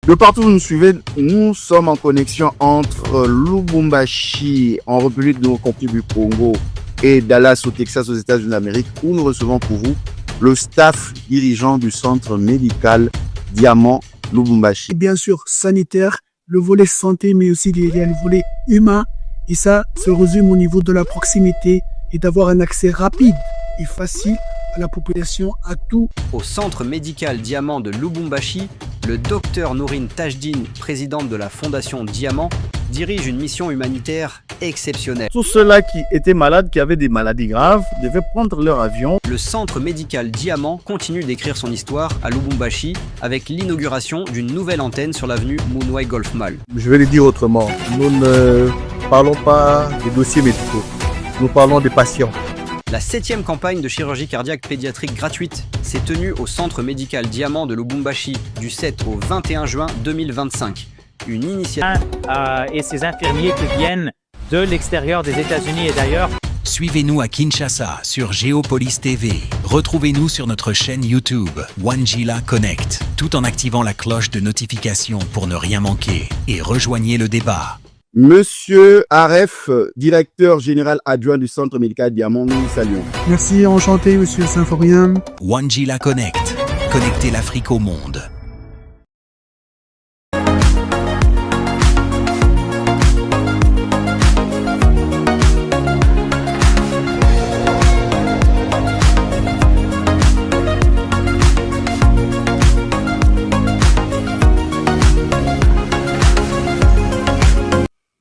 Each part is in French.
De partout où vous nous suivez, nous sommes en connexion entre Lubumbashi, en République démocratique du Congo, et Dallas, au Texas, aux États-Unis d'Amérique, où nous recevons pour vous le staff dirigeant du centre médical Diamant Lubumbashi. Et bien sûr, sanitaire, le volet santé, mais aussi le volet humain. Et ça se résume au niveau de la proximité et d'avoir un accès rapide et facile à la population, à tout. Au centre médical Diamant de Lubumbashi, le docteur Nourine Tajdine, présidente de la fondation Diamant, dirige une mission humanitaire exceptionnelle. Tous ceux-là qui étaient malades, qui avaient des maladies graves, devaient prendre leur avion. Le centre médical Diamant continue d'écrire son histoire à Lubumbashi avec l'inauguration d'une nouvelle antenne sur l'avenue Mounouai Golf Mall. Je vais le dire autrement, nous ne parlons pas des dossiers médicaux, nous parlons des patients. La 7e campagne de chirurgie cardiaque pédiatrique gratuite s'est tenue au centre médical Diamant de Lubumbashi du 7 au 21 juin 2025. Une initiative et ces infirmiers qui viennent de l'extérieur des États-Unis et d'ailleurs. Suivez-nous à Kinshasa sur Géopolis TV. Retrouvez-nous sur notre chaîne YouTube Wanjila Connect, tout en activant la cloche de notification pour ne rien manquer. Et rejoignez le débat. Monsieur Aref, directeur général adjoint du centre médical Diamant, nous vous saluons. Merci, enchanté, monsieur Symphorien. Wanjila Connect, connectez l'Afrique au monde.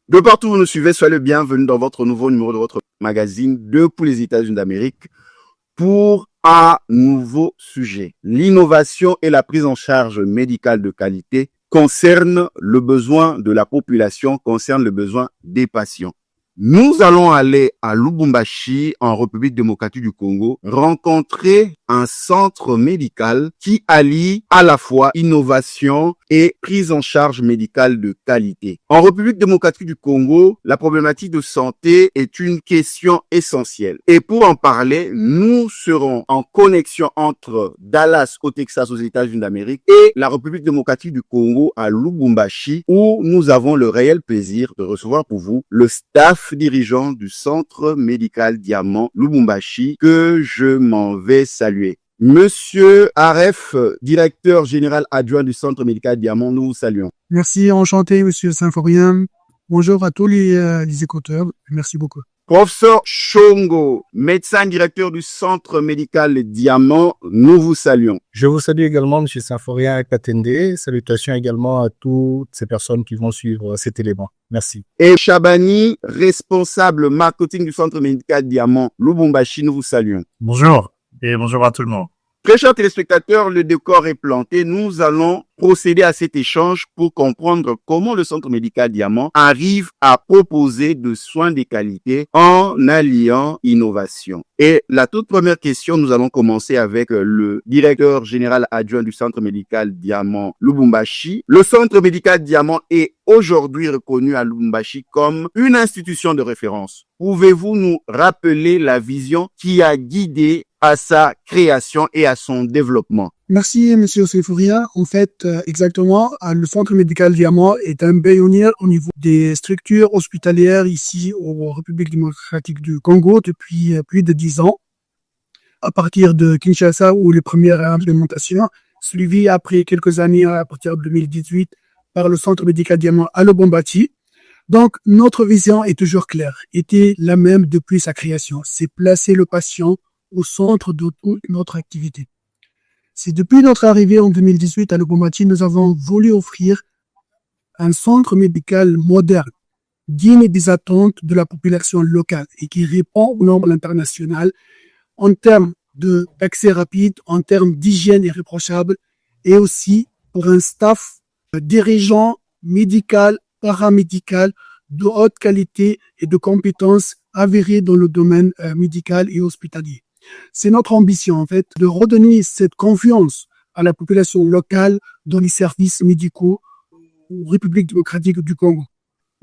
De partout où vous nous suivez, soyez le bienvenu dans votre nouveau numéro de votre magazine pour les États-Unis d'Amérique pour un nouveau sujet. L'innovation et la prise en charge médicale de qualité concernent le besoin de la population, concernent le besoin des patients. Nous allons aller à Lubumbashi, en République démocratique du Congo, rencontrer un centre médical qui allie à la fois innovation et prise en charge médicale de qualité. En République démocratique du Congo, la problématique de santé est une question essentielle. Et pour en parler, nous serons en connexion entre Dallas, au Texas, aux États-Unis d'Amérique, et la République démocratique du Congo à Lubumbashi, où nous avons le réel plaisir de recevoir pour vous le staff dirigeant du centre médical Diamant Lubumbashi, que je m'en vais saluer. Monsieur Aref, directeur général adjoint du centre médical Diamant, nous vous saluons. Merci, enchanté, monsieur Symphorien. Bonjour à tous les écouteurs. Merci beaucoup. Professeur Chongo, médecin directeur du centre médical Diamant, nous vous saluons. Je vous salue également, M. Symphorien Katende. Salutations également à toutes ces personnes qui vont suivre cet élément. Merci. Et Chabani, responsable marketing du centre médical Diamant Lubumbashi, nous vous saluons. Bonjour et bonjour à tout le monde. Très chers téléspectateurs, le décor est planté. Nous allons procéder à cet échange pour comprendre comment le centre médical Diamant arrive à proposer de soins de qualité en alliant innovation. Et la toute première question, nous allons commencer avec le directeur général adjoint du centre médical Diamant Lubumbashi. Le centre médical Diamant est aujourd'hui reconnu à Lubumbashi comme une institution de référence. Pouvez-vous nous rappeler la vision qui a guidé à sa création et à son développement? Merci, monsieur Symphorien. En fait, exactement, le centre médical Diamant est un pionnier au niveau des structures hospitalières ici en République démocratique du Congo depuis plus de 10 ans. À partir de Kinshasa, où les premières implémentations, suivies après quelques années à partir de 2018 par le centre médical Diamant à Lubumbashi. Donc, notre vision est toujours claire, était la même depuis sa création. C'est placer le patient au centre de toute notre activité. C'est depuis notre arrivée en 2018 à Lubumbashi, nous avons voulu offrir un centre médical moderne, digne des attentes de la population locale et qui répond aux normes internationales en termes d'accès rapide, en termes d'hygiène irréprochable et aussi pour un staff dirigeant médical, paramédical de haute qualité et de compétences avérées dans le domaine médical et hospitalier. C'est notre ambition, en fait, de redonner cette confiance à la population locale dans les services médicaux en République démocratique du Congo.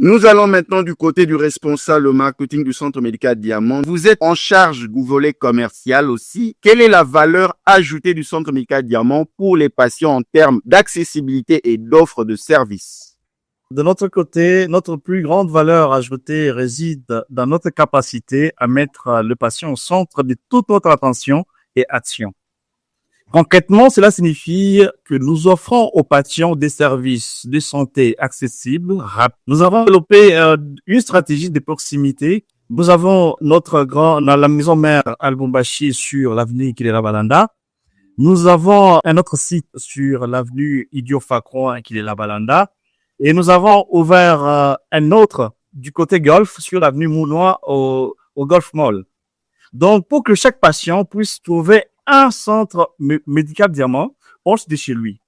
Nous allons maintenant du côté du responsable marketing du Centre médical Diamant. Vous êtes en charge du volet commercial aussi. Quelle est la valeur ajoutée du Centre médical Diamant pour les patients en termes d'accessibilité et d'offre de services? De notre côté, notre plus grande valeur ajoutée réside dans notre capacité à mettre le patient au centre de toute notre attention et action. Concrètement, cela signifie que nous offrons aux patients des services de santé accessibles, rapides. Nous avons développé une stratégie de proximité. Nous avons la maison mère à Lubumbashi sur l'avenue Kilela Balanda. Nous avons un autre site sur l'avenue Idio Facron à Kilela Balanda. Et nous avons ouvert un autre du côté golf sur l'avenue Mounois au Golf Mall. Donc, pour que chaque patient puisse trouver un centre médical Diamant proche de chez lui.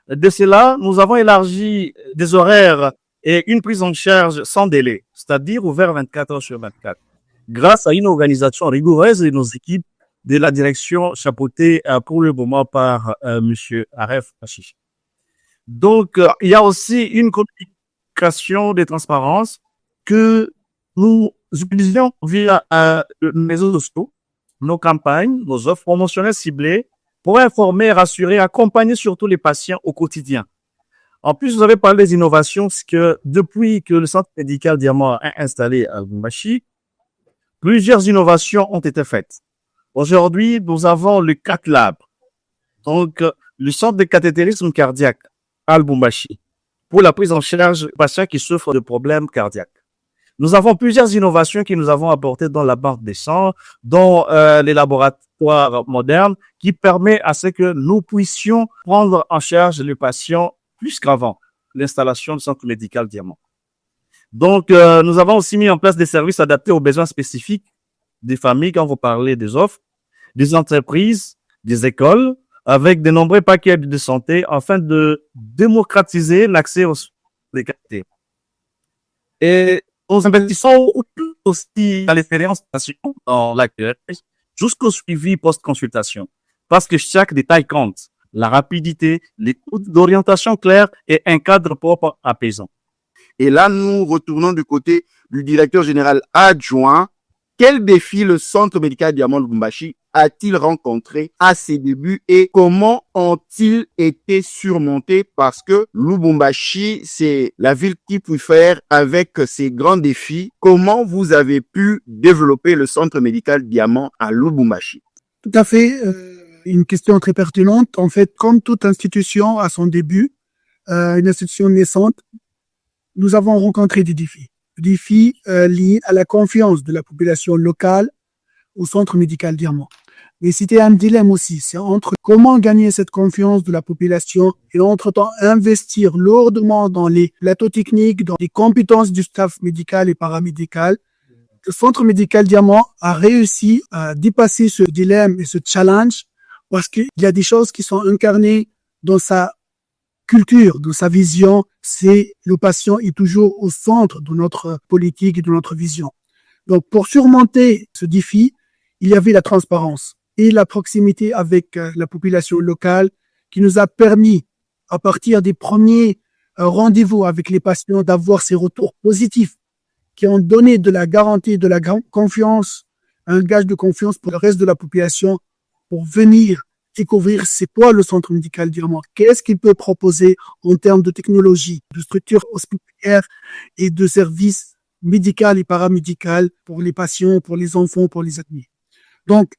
De cela, nous avons élargi des horaires et une prise en charge sans délai, c'est-à-dire ouvert 24 heures sur 24, grâce à une organisation rigoureuse de nos équipes de la direction chapeautée pour le moment par Monsieur Aref Pachiche. Donc, il y a aussi une communication de transparence que nous utilisons via les réseaux sociaux, nos campagnes, nos offres promotionnelles ciblées pour informer, rassurer, accompagner surtout les patients au quotidien. En plus, vous avez parlé des innovations, c'est que depuis que le centre médical Diamant est installé à Lubumbashi, plusieurs innovations ont été faites. Aujourd'hui, nous avons le CAT Lab, donc le centre de cathétérisme cardiaque à Lubumbashi, pour la prise en charge des patients qui souffrent de problèmes cardiaques. Nous avons plusieurs innovations que nous avons apportées dans la banque des sangs, dans les laboratoires modernes, qui permet à ce que nous puissions prendre en charge les patients plus qu'avant l'installation du centre médical Diamant. Donc, nous avons aussi mis en place des services adaptés aux besoins spécifiques des familles, quand vous parlez des offres, des entreprises, des écoles, avec de nombreux paquets de santé afin de démocratiser l'accès aux soins de qualité. Et nous investissons aussi dans l'expérience dans l'accueil jusqu'au suivi post-consultation. Parce que chaque détail compte. La rapidité, l'orientation claire et un cadre propre apaisant. Et là, nous retournons du côté du directeur général adjoint. Quel défi le Centre médical Diamant Lubumbashi a-t-il rencontré à ses débuts et comment ont-ils été surmontés? Parce que Lubumbashi, c'est la ville qui peut faire avec ses grands défis. Comment vous avez pu développer le Centre médical Diamant à Lubumbashi? Tout à fait. Une question très pertinente. En fait, comme toute institution à son début, une institution naissante, nous avons rencontré des défis. Défis liés à la confiance de la population locale au Centre médical Diamant. Mais c'était un dilemme aussi. C'est entre comment gagner cette confiance de la population et entre-temps investir lourdement dans les plateaux techniques, dans les compétences du staff médical et paramédical. Le Centre médical Diamant a réussi à dépasser ce dilemme et ce challenge parce qu'il y a des choses qui sont incarnées dans sa culture, dans sa vision. C'est le patient est toujours au centre de notre politique et de notre vision. Donc, pour surmonter ce défi, il y avait la transparence et la proximité avec la population locale qui nous a permis, à partir des premiers rendez-vous avec les patients, d'avoir ces retours positifs qui ont donné de la garantie, de la confiance, un gage de confiance pour le reste de la population pour venir découvrir c'est quoi le Centre médical Diamant, qu'est-ce qu'il peut proposer en termes de technologie, de structure hospitalière et de services médical et paramédical pour les patients, pour les enfants, pour les admis. Donc,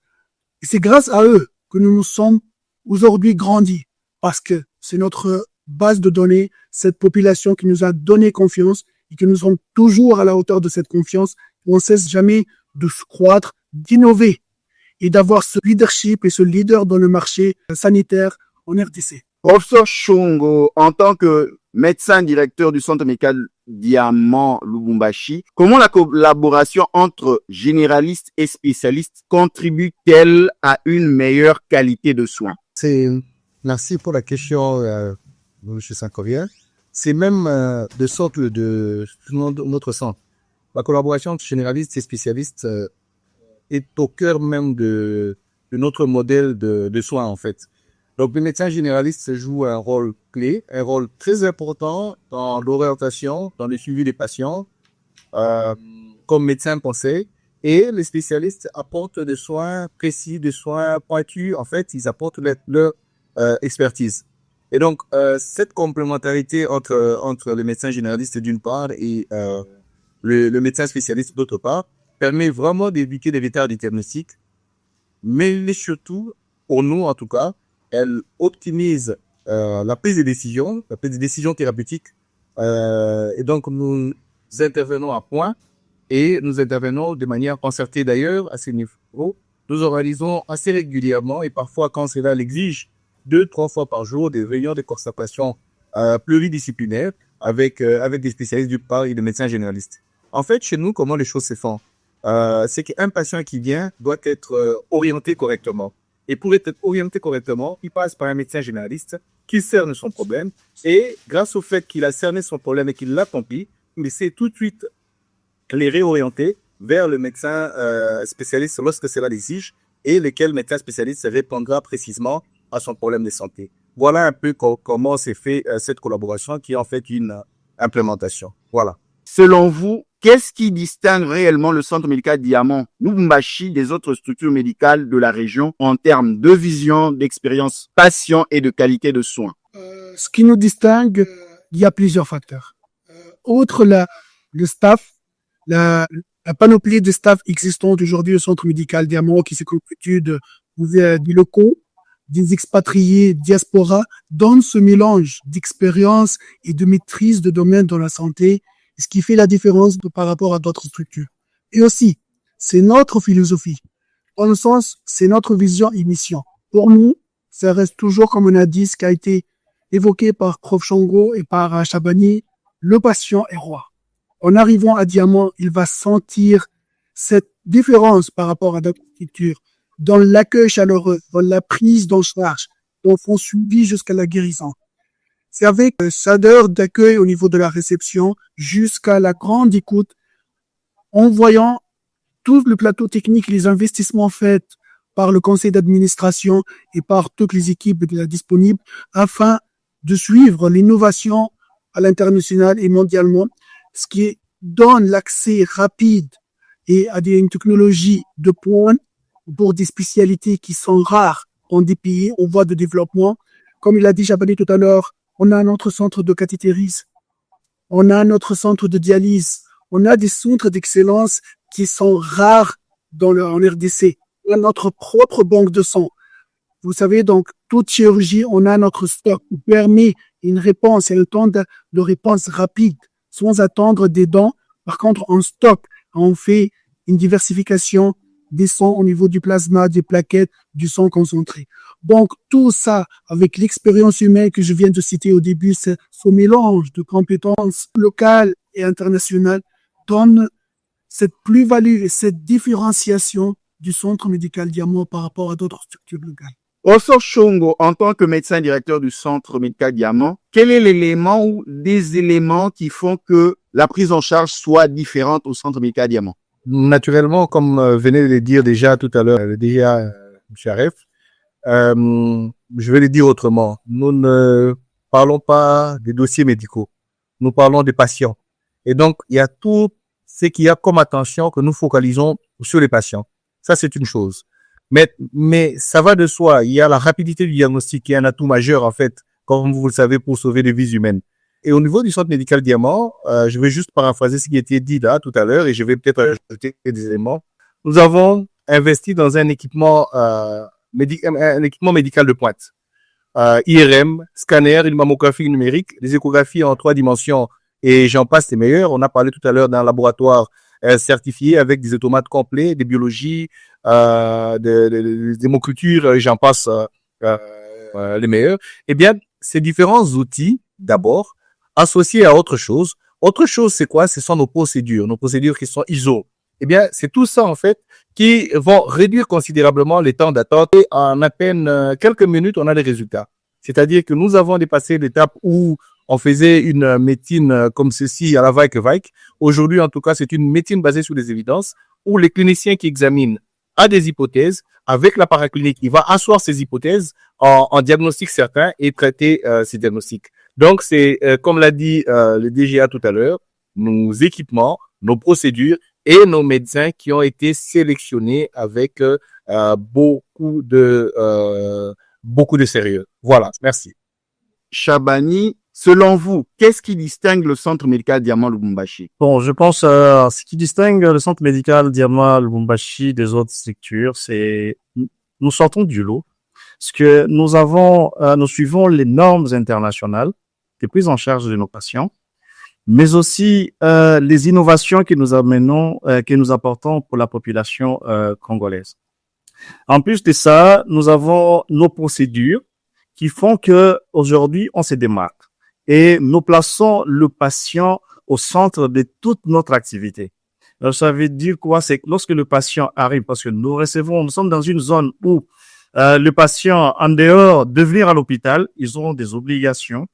c'est grâce à eux que nous nous sommes aujourd'hui grandis parce que c'est notre base de données, cette population qui nous a donné confiance et que nous sommes toujours à la hauteur de cette confiance. On ne cesse jamais de se croître, d'innover et d'avoir ce leadership et ce leader dans le marché sanitaire en RDC. Professeur Chongo, en tant que médecin directeur du Centre médical Diamant Lubumbashi, comment la collaboration entre généralistes et spécialistes contribue-t-elle à une meilleure qualité de soins? Merci pour la question, M. Sankovia. C'est même de sorte de notre centre. La collaboration entre généralistes et spécialistes est au cœur même de notre modèle de soins, en fait. Donc, le médecin généraliste joue un rôle clé, un rôle très important dans l'orientation, dans le suivi des patients, comme médecin conseil. Et les spécialistes apportent des soins précis, des soins pointus. En fait, ils apportent leur expertise. Et donc, cette complémentarité entre le médecin généraliste d'une part et le médecin spécialiste d'autre part permet vraiment d'éviter des retards de diagnostic, mais surtout, pour nous en tout cas, elle optimise la prise de décision thérapeutique. Et donc, nous intervenons à point et nous intervenons de manière concertée d'ailleurs à ce niveau. Nous organisons assez régulièrement et parfois quand cela l'exige, 2-3 fois par jour, des réunions de concertation pluridisciplinaires avec des spécialistes du part et des médecins généralistes. En fait, chez nous, comment les choses se font? C'est qu'un patient qui vient doit être orienté correctement. Et pour être orienté correctement, il passe par un médecin généraliste qui cerne son problème. Et grâce au fait qu'il a cerné son problème et qu'il l'a compris, il sait tout de suite les réorienter vers le médecin spécialiste lorsque cela l'exige et lequel médecin spécialiste répondra précisément à son problème de santé. Voilà un peu comment s'est fait cette collaboration qui est en fait une implémentation. Voilà. Selon vous, qu'est-ce qui distingue réellement le centre médical Diamant Lubumbashi des autres structures médicales de la région en termes de vision, d'expérience patient et de qualité de soins? Ce qui nous distingue, il y a plusieurs facteurs. Outre le staff, la panoplie de staff existante aujourd'hui au centre médical Diamant qui se constitue des locaux, des expatriés, diaspora, donne ce mélange d'expérience et de maîtrise de domaine dans la santé, ce qui fait la différence par rapport à d'autres structures. Et aussi, c'est notre philosophie. Dans le sens, c'est notre vision et mission. Pour nous, ça reste toujours, comme on a dit, ce qui a été évoqué par Prof. Chongo et par Chabani, le patient est roi. En arrivant à Diamant, il va sentir cette différence par rapport à d'autres structures, dans l'accueil chaleureux, dans la prise en charge, dans son suivi jusqu'à la guérison. C'est avec cette heure d'accueil au niveau de la réception jusqu'à la grande écoute, en voyant tout le plateau technique, les investissements faits par le conseil d'administration et par toutes les équipes disponibles afin de suivre l'innovation à l'international et mondialement, ce qui donne l'accès rapide et à des technologies de pointe pour des spécialités qui sont rares dans des pays en voie de développement. Comme il a dit Jabani tout à l'heure, on a notre centre de cathétérisme, on a notre centre de dialyse, on a des centres d'excellence qui sont rares en RDC. On a notre propre banque de sang. Vous savez, donc, toute chirurgie, on a notre stock qui permet une réponse et le temps de réponse rapide, sans attendre des dons. Par contre, on stocke, on fait une diversification des sons au niveau du plasma, des plaquettes, du sang concentré. Donc, tout ça, avec l'expérience humaine que je viens de citer au début, ce mélange de compétences locales et internationales donne cette plus-value et cette différenciation du centre médical Diamant par rapport à d'autres structures locales. Professeur Chongo, en tant que médecin directeur du centre médical Diamant, quel est l'élément ou des éléments qui font que la prise en charge soit différente au centre médical Diamant? Naturellement, comme venait de le dire déjà tout à l'heure, déjà M. Aref, je vais le dire autrement. Nous ne parlons pas des dossiers médicaux. Nous parlons des patients. Et donc, il y a tout ce qu'il y a comme attention que nous focalisons sur les patients. Ça, c'est une chose. Mais ça va de soi. Il y a la rapidité du diagnostic qui est un atout majeur, en fait, comme vous le savez, pour sauver des vies humaines. Et au niveau du centre médical Diamant, je vais juste paraphraser ce qui a été dit là tout à l'heure et je vais peut-être ajouter des éléments. Nous avons investi dans un équipement médical de pointe. IRM, scanner, une mammographie numérique, des échographies en 3 dimensions et j'en passe les meilleurs. On a parlé tout à l'heure d'un laboratoire certifié avec des automates complets, des biologies, des hémocultures, et j'en passe les meilleurs. Eh bien, ces différents outils, d'abord, associés à autre chose. Autre chose, c'est quoi? Ce sont nos procédures qui sont ISO. Eh bien, c'est tout ça, en fait, qui vont réduire considérablement les temps d'attente et en à peine quelques minutes, on a les résultats. C'est-à-dire que nous avons dépassé l'étape où on faisait une médecine comme ceci à la vaille. Aujourd'hui, en tout cas, c'est une médecine basée sur des évidences où les cliniciens qui examinent a des hypothèses. Avec la paraclinique, il va asseoir ces hypothèses en diagnostic certain et traiter ces diagnostics. Donc, c'est, comme l'a dit le DGA tout à l'heure, nos équipements, nos procédures et nos médecins qui ont été sélectionnés avec beaucoup de sérieux. Voilà, merci. Chabani, selon vous, qu'est-ce qui distingue le centre médical Diamant Lubumbashi? Bon, je pense ce qui distingue le centre médical Diamant Lubumbashi des autres structures, c'est nous sortons du lot, parce que nous suivons les normes internationales de prise en charge de nos patients, mais aussi les innovations que nous apportons pour la population congolaise. En plus de ça, nous avons nos procédures qui font que aujourd'hui on se démarque et nous plaçons le patient au centre de toute notre activité. Alors, ça veut dire quoi? C'est que lorsque le patient arrive, parce que nous sommes dans une zone où le patient, en dehors de venir à l'hôpital, ils ont des obligations.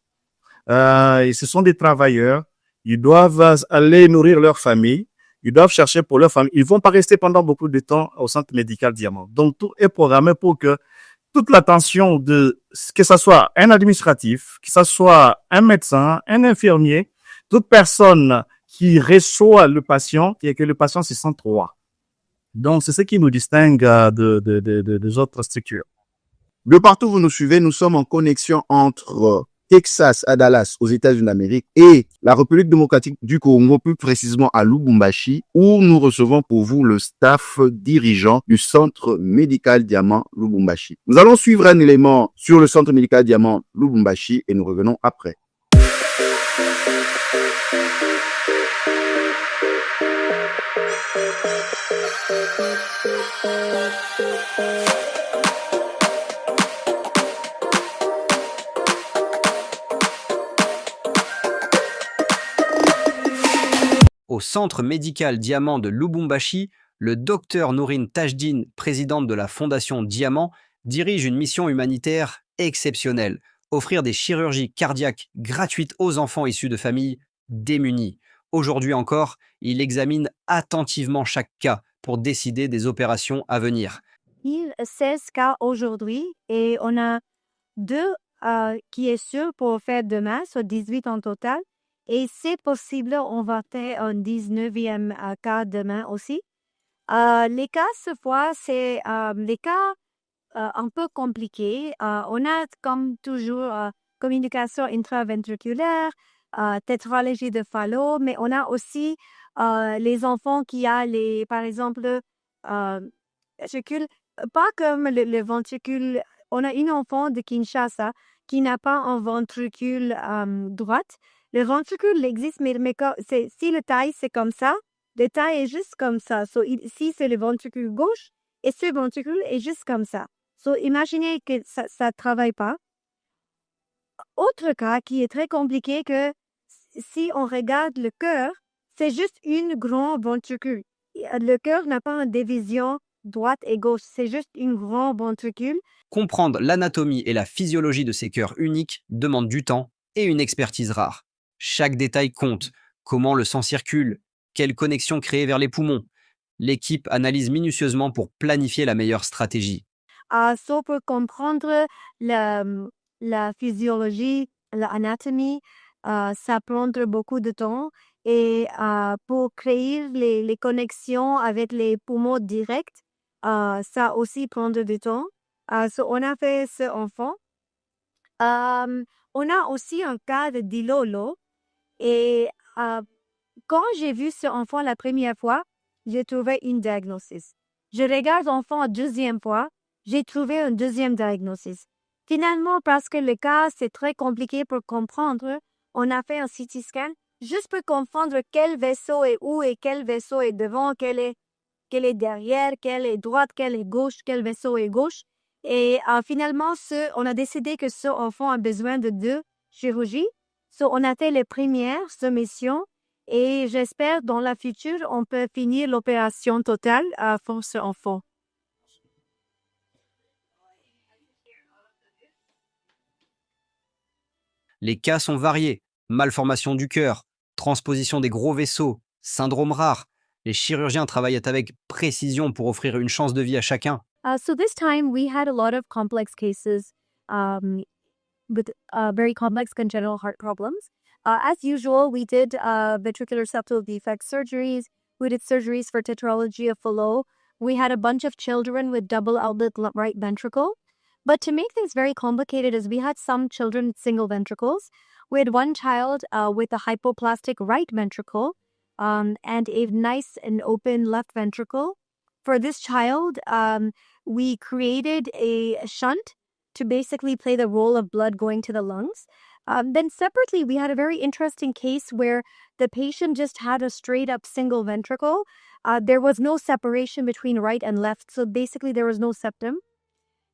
Et ce sont des travailleurs. Ils doivent aller nourrir leur famille. Ils doivent chercher pour leur famille. Ils vont pas rester pendant beaucoup de temps au centre médical Diamant. Donc, tout est programmé pour que toute l'attention que ce soit un administratif, que ce soit un médecin, un infirmier, toute personne qui reçoit le patient et que le patient se sente roi. Donc, c'est ce qui nous distingue des autres structures. De partout où vous nous suivez, nous sommes en connexion entre Texas, à Dallas, aux États-Unis d'Amérique, et la République démocratique du Congo, plus précisément à Lubumbashi, où nous recevons pour vous le staff dirigeant du centre médical Diamant Lubumbashi. Nous allons suivre un élément sur le centre médical Diamant Lubumbashi et nous revenons après. Au centre médical Diamant de Lubumbashi, le docteur Nourine Tajdine, présidente de la fondation Diamant, dirige une mission humanitaire exceptionnelle, offrir des chirurgies cardiaques gratuites aux enfants issus de familles démunies. Aujourd'hui encore, il examine attentivement chaque cas pour décider des opérations à venir. Il 16 cas aujourd'hui et on a 2 qui est sûr pour faire demain, soit 18 en total. Et c'est possible, on va faire un 19e cas demain aussi. Les cas, cette fois, c'est les cas un peu compliqués. On a comme toujours communication intraventriculaire, tétralogie de Fallot, mais on a aussi les enfants qui a par exemple, ventricule, pas comme le ventricule. On a une enfant de Kinshasa qui n'a pas un ventricule droite. Le ventricule existe, mais si le taille, c'est comme ça, le taille est juste comme ça. Ici, c'est le ventricule gauche et ce ventricule est juste comme ça. Imaginez que ça ne travaille pas. Autre cas qui est très compliqué, que si on regarde le cœur, c'est juste une grande ventricule. Le cœur n'a pas une division droite et gauche, c'est juste une grande ventricule. Comprendre l'anatomie et la physiologie de ces cœurs uniques demande du temps et une expertise rare. Chaque détail compte. Comment le sang circule? Quelle connexion créer vers les poumons? L'équipe analyse minutieusement pour planifier la meilleure stratégie. Pour comprendre la physiologie, l'anatomie, ça prend beaucoup de temps. Et pour créer les connexions avec les poumons directs, ça aussi prend du temps. On a fait ce enfant. On a aussi un cas de Dilolo. Et quand j'ai vu ce enfant la première fois, j'ai trouvé une diagnosis. Je regarde l'enfant la deuxième fois, j'ai trouvé un deuxième diagnosis. Finalement, parce que le cas, c'est très compliqué pour comprendre, on a fait un CT scan juste pour comprendre quel vaisseau est où et quel vaisseau est devant, quel est derrière, quel est droite, quel est gauche, quel vaisseau est gauche. Et finalement, on a décidé que ce enfant a besoin de 2 chirurgies. On a fait les premières soumissions et j'espère dans la future, on peut finir l'opération totale pour ce enfant. Les cas sont variés. Malformation du cœur, transposition des gros vaisseaux, syndrome rare. Les chirurgiens travaillaient avec précision pour offrir une chance de vie à chacun. So this time we had a lot of complex cases with very complex congenital heart problems. As usual, we did ventricular septal defect surgeries. We did surgeries for tetralogy of Fallot. We had a bunch of children with double outlet right ventricle. But to make things very complicated is we had some children with single ventricles. We had one child with a hypoplastic right ventricle and a nice and open left ventricle. For this child, we created a shunt to basically play the role of blood going to the lungs. Then separately, we had a very interesting case where the patient just had a straight up single ventricle. There was no separation between right and left. So basically, there was no septum.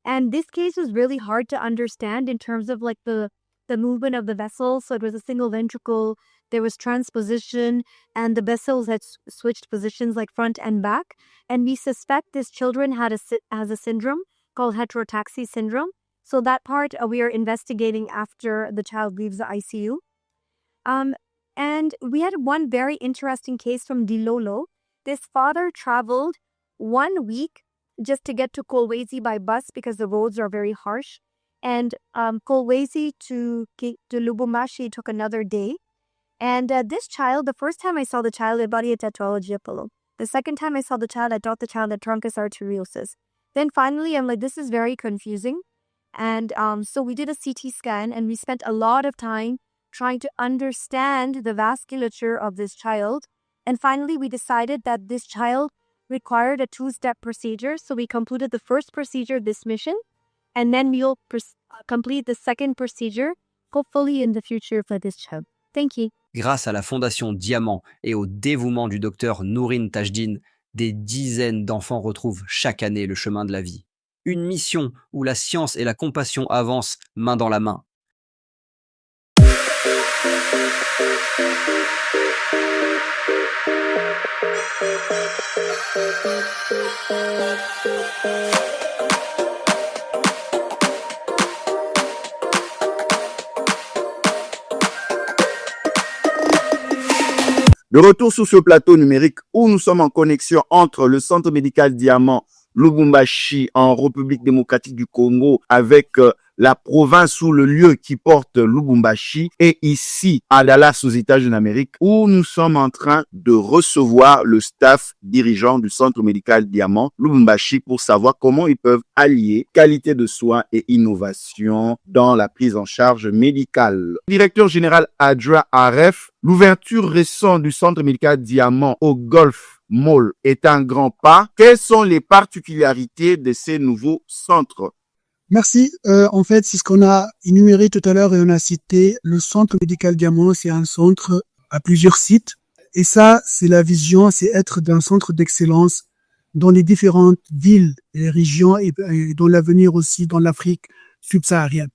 And this case was really hard to understand in terms of like the movement of the vessels. So it was a single ventricle, there was transposition, and the vessels had switched positions like front and back. And we suspect this children has a syndrome called heterotaxy syndrome. So that part we are investigating after the child leaves the ICU. And we had one very interesting case from Dilolo. This father traveled 1 week just to get to Kolwezi by bus because the roads are very harsh. And Kolwezi to Lubumbashi took another day. And this child, the first time I saw the child, the body had tetralogy of Fallot. The second time I saw the child, I thought the child had truncus arteriosus. Then finally, I'm like, this is very confusing. And so we did a CT scan and we spent a lot of time trying to understand the vasculature of this child. And finally, we decided that this child required a 2-step procedure. So we completed the first procedure this mission, and then we'll complete the second procedure, hopefully in the future for this child. Thank you. Grâce à la Fondation Diamant et au dévouement du docteur Nourine Tajdine, des dizaines d'enfants retrouvent chaque année le chemin de la vie. Une mission où la science et la compassion avancent main dans la main. De retour sur ce plateau numérique où nous sommes en connexion entre le Centre médical Diamant Lubumbashi en République démocratique du Congo avec la province ou le lieu qui porte Lubumbashi et ici à Dallas aux États-Unis d'Amérique où nous sommes en train de recevoir le staff dirigeant du Centre médical Diamant Lubumbashi pour savoir comment ils peuvent allier qualité de soins et innovation dans la prise en charge médicale. Directeur général Adjoint Aref, l'ouverture récente du Centre médical Diamant au Golf Mall est un grand pas. Quelles sont les particularités de ces nouveaux centres? Merci. En fait, c'est ce qu'on a énuméré tout à l'heure et on a cité. Le Centre médical Diamant, c'est un centre à plusieurs sites. Et ça, c'est la vision, c'est être d'un centre d'excellence dans les différentes villes et régions et dans l'avenir aussi dans l'Afrique subsaharienne.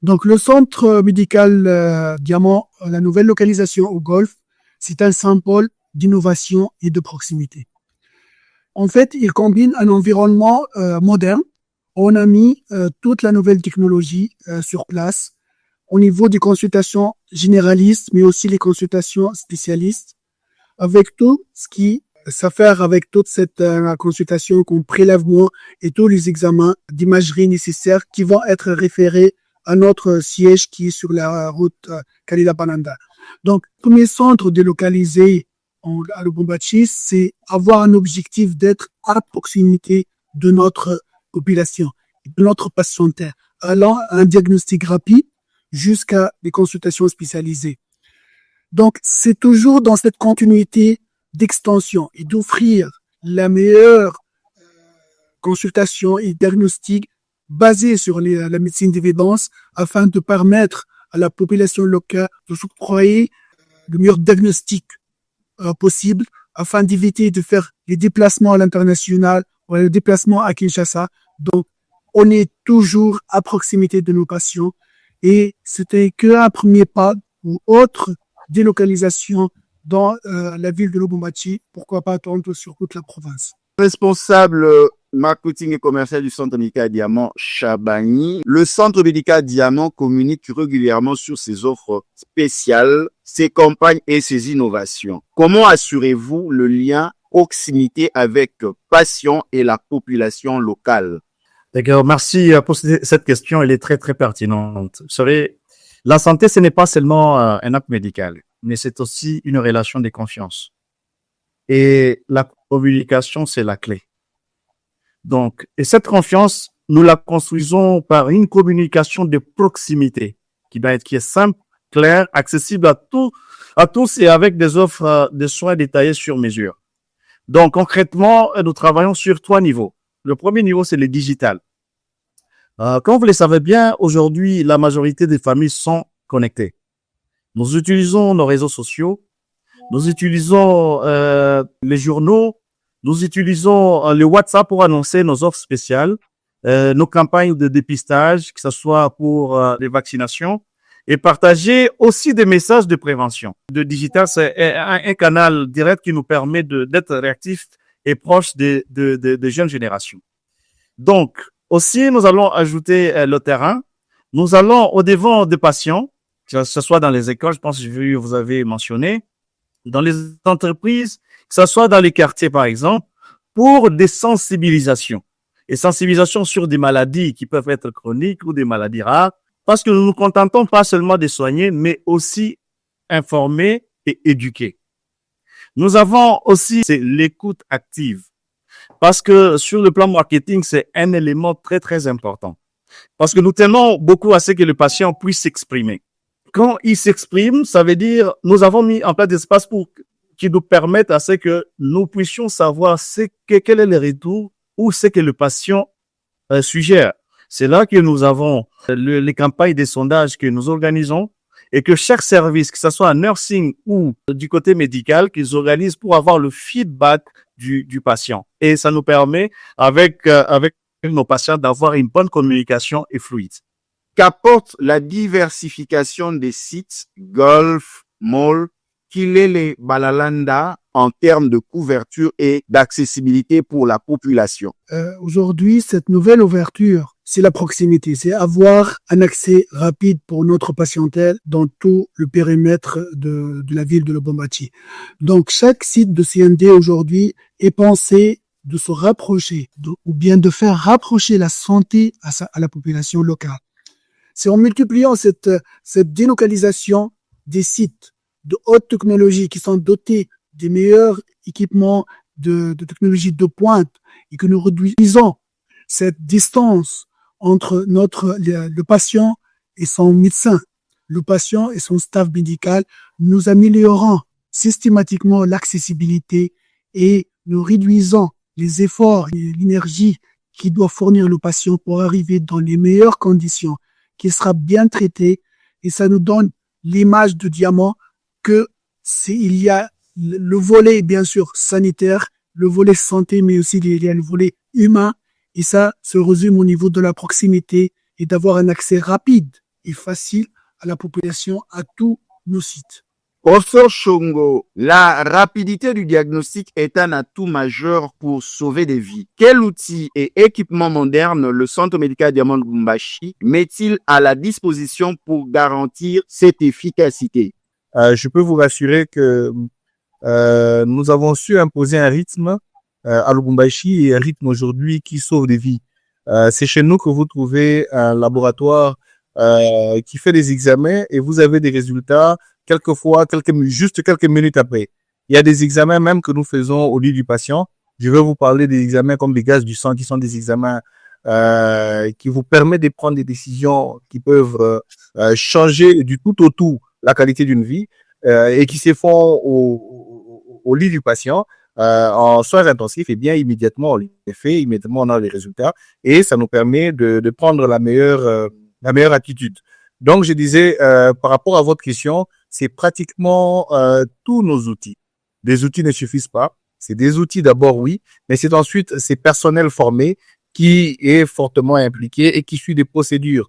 Donc, le Centre médical Diamant, la nouvelle localisation au Golfe, c'est un symbole d'innovation et de proximité. En fait, il combine un environnement moderne. On a mis toute la nouvelle technologie sur place au niveau des consultations généralistes, mais aussi les consultations spécialistes, avec tout ce qui s'affaire avec toute cette consultation comme prélèvement et tous les examens d'imagerie nécessaires qui vont être référés à notre siège qui est sur la route Kalila-Bananda. Donc, premier centre délocalisé à Lubumbashi, c'est avoir un objectif d'être à proximité de notre population, de notre patientèle, allant à un diagnostic rapide jusqu'à des consultations spécialisées. Donc, c'est toujours dans cette continuité d'extension et d'offrir la meilleure consultation et diagnostic basée sur la médecine d'évidence afin de permettre à la population locale de s'octroyer le meilleur diagnostic possible afin d'éviter de faire les déplacements à l'international ou les déplacements à Kinshasa. Donc, on est toujours à proximité de nos patients et c'était qu'un premier pas ou autre délocalisation dans la ville de Lubumbashi. Pourquoi pas attendre sur toute la province. Responsable marketing et commercial du Centre médical Diamant, Chabani. Le Centre médical Diamant communique régulièrement sur ses offres spéciales, ses campagnes et ses innovations. Comment assurez-vous le lien proximité avec patients et la population locale? D'accord, merci pour cette question. Elle est très, très pertinente. Vous savez, la santé, ce n'est pas seulement un acte médical, mais c'est aussi une relation de confiance. Et la communication, c'est la clé. Donc, et cette confiance, nous la construisons par une communication de proximité qui est simple, claire, accessible à tous et avec des offres de soins détaillés sur mesure. Donc, concrètement, nous travaillons sur 3 niveaux. Le premier niveau, c'est le digital. Comme vous le savez bien, aujourd'hui, la majorité des familles sont connectées. Nous utilisons nos réseaux sociaux, nous utilisons les journaux, nous utilisons le WhatsApp pour annoncer nos offres spéciales, nos campagnes de dépistage, que ce soit pour les vaccinations, et partager aussi des messages de prévention. Le digital, c'est un canal direct qui nous permet d'être réactifs et proches des jeunes générations. Donc, aussi, nous allons ajouter le terrain. Nous allons au-devant des patients, que ce soit dans les écoles, je pense que vous avez mentionné, dans les entreprises, que ce soit dans les quartiers, par exemple, pour des sensibilisations. Et sensibilisations sur des maladies qui peuvent être chroniques ou des maladies rares, parce que nous nous contentons pas seulement de soigner, mais aussi informer et éduquer. Nous avons aussi l'écoute active. Parce que sur le plan marketing, c'est un élément très, très important. Parce que nous tenons beaucoup à ce que le patient puisse s'exprimer. Quand il s'exprime, ça veut dire, nous avons mis en place des espaces qui nous permettent à ce que nous puissions savoir quel est le retour ou ce que le patient suggère. C'est là que nous avons les campagnes des sondages que nous organisons et que chaque service, que ce soit en nursing ou du côté médical, qu'ils organisent pour avoir le feedback du patient. Et ça nous permet, avec nos patients, d'avoir une bonne communication et fluide. Qu'apporte la diversification des sites Golf, Mall, Kilele, Balalanda en termes de couverture et d'accessibilité pour la population? Aujourd'hui, cette nouvelle ouverture, c'est la proximité, c'est avoir un accès rapide pour notre patientèle dans tout le périmètre de la ville de Lubumbashi. Donc, chaque site de CND aujourd'hui est pensé de se rapprocher ou bien de faire rapprocher la santé à la population locale. C'est en multipliant cette délocalisation des sites de haute technologie qui sont dotés des meilleurs équipements de technologie de pointe et que nous réduisons cette distance entre le patient et son médecin, le patient et son staff médical, nous améliorons systématiquement l'accessibilité et nous réduisons les efforts et l'énergie qui doit fournir le patient pour arriver dans les meilleures conditions, qui sera bien traité, et ça nous donne l'image de Diamant que il y a le volet, bien sûr, sanitaire, le volet santé, mais aussi il y a le volet humain, et ça se résume au niveau de la proximité et d'avoir un accès rapide et facile à la population, à tous nos sites. Professeur Shongo, la rapidité du diagnostic est un atout majeur pour sauver des vies. Quel outil et équipement moderne le Centre médical Diamant de Lubumbashi met-il à la disposition pour garantir cette efficacité? Je peux vous rassurer que nous avons su imposer un rythme à Lubumbashi et un rythme aujourd'hui qui sauve des vies. C'est chez nous que vous trouvez un laboratoire qui fait des examens et vous avez des résultats quelquefois juste quelques minutes après. Il y a des examens même que nous faisons au lit du patient. Je vais vous parler des examens comme les gaz du sang qui sont des examens qui vous permettent de prendre des décisions qui peuvent changer du tout au tout la qualité d'une vie et qui se font au lit du patient en soins intensifs. Et bien immédiatement on les fait, immédiatement on a les résultats et ça nous permet de prendre la meilleure attitude. Donc je disais par rapport à votre question, c'est pratiquement tous nos outils. Des outils ne suffisent pas. C'est des outils d'abord, oui, mais c'est ensuite ces personnels formés qui est fortement impliqué et qui suit des procédures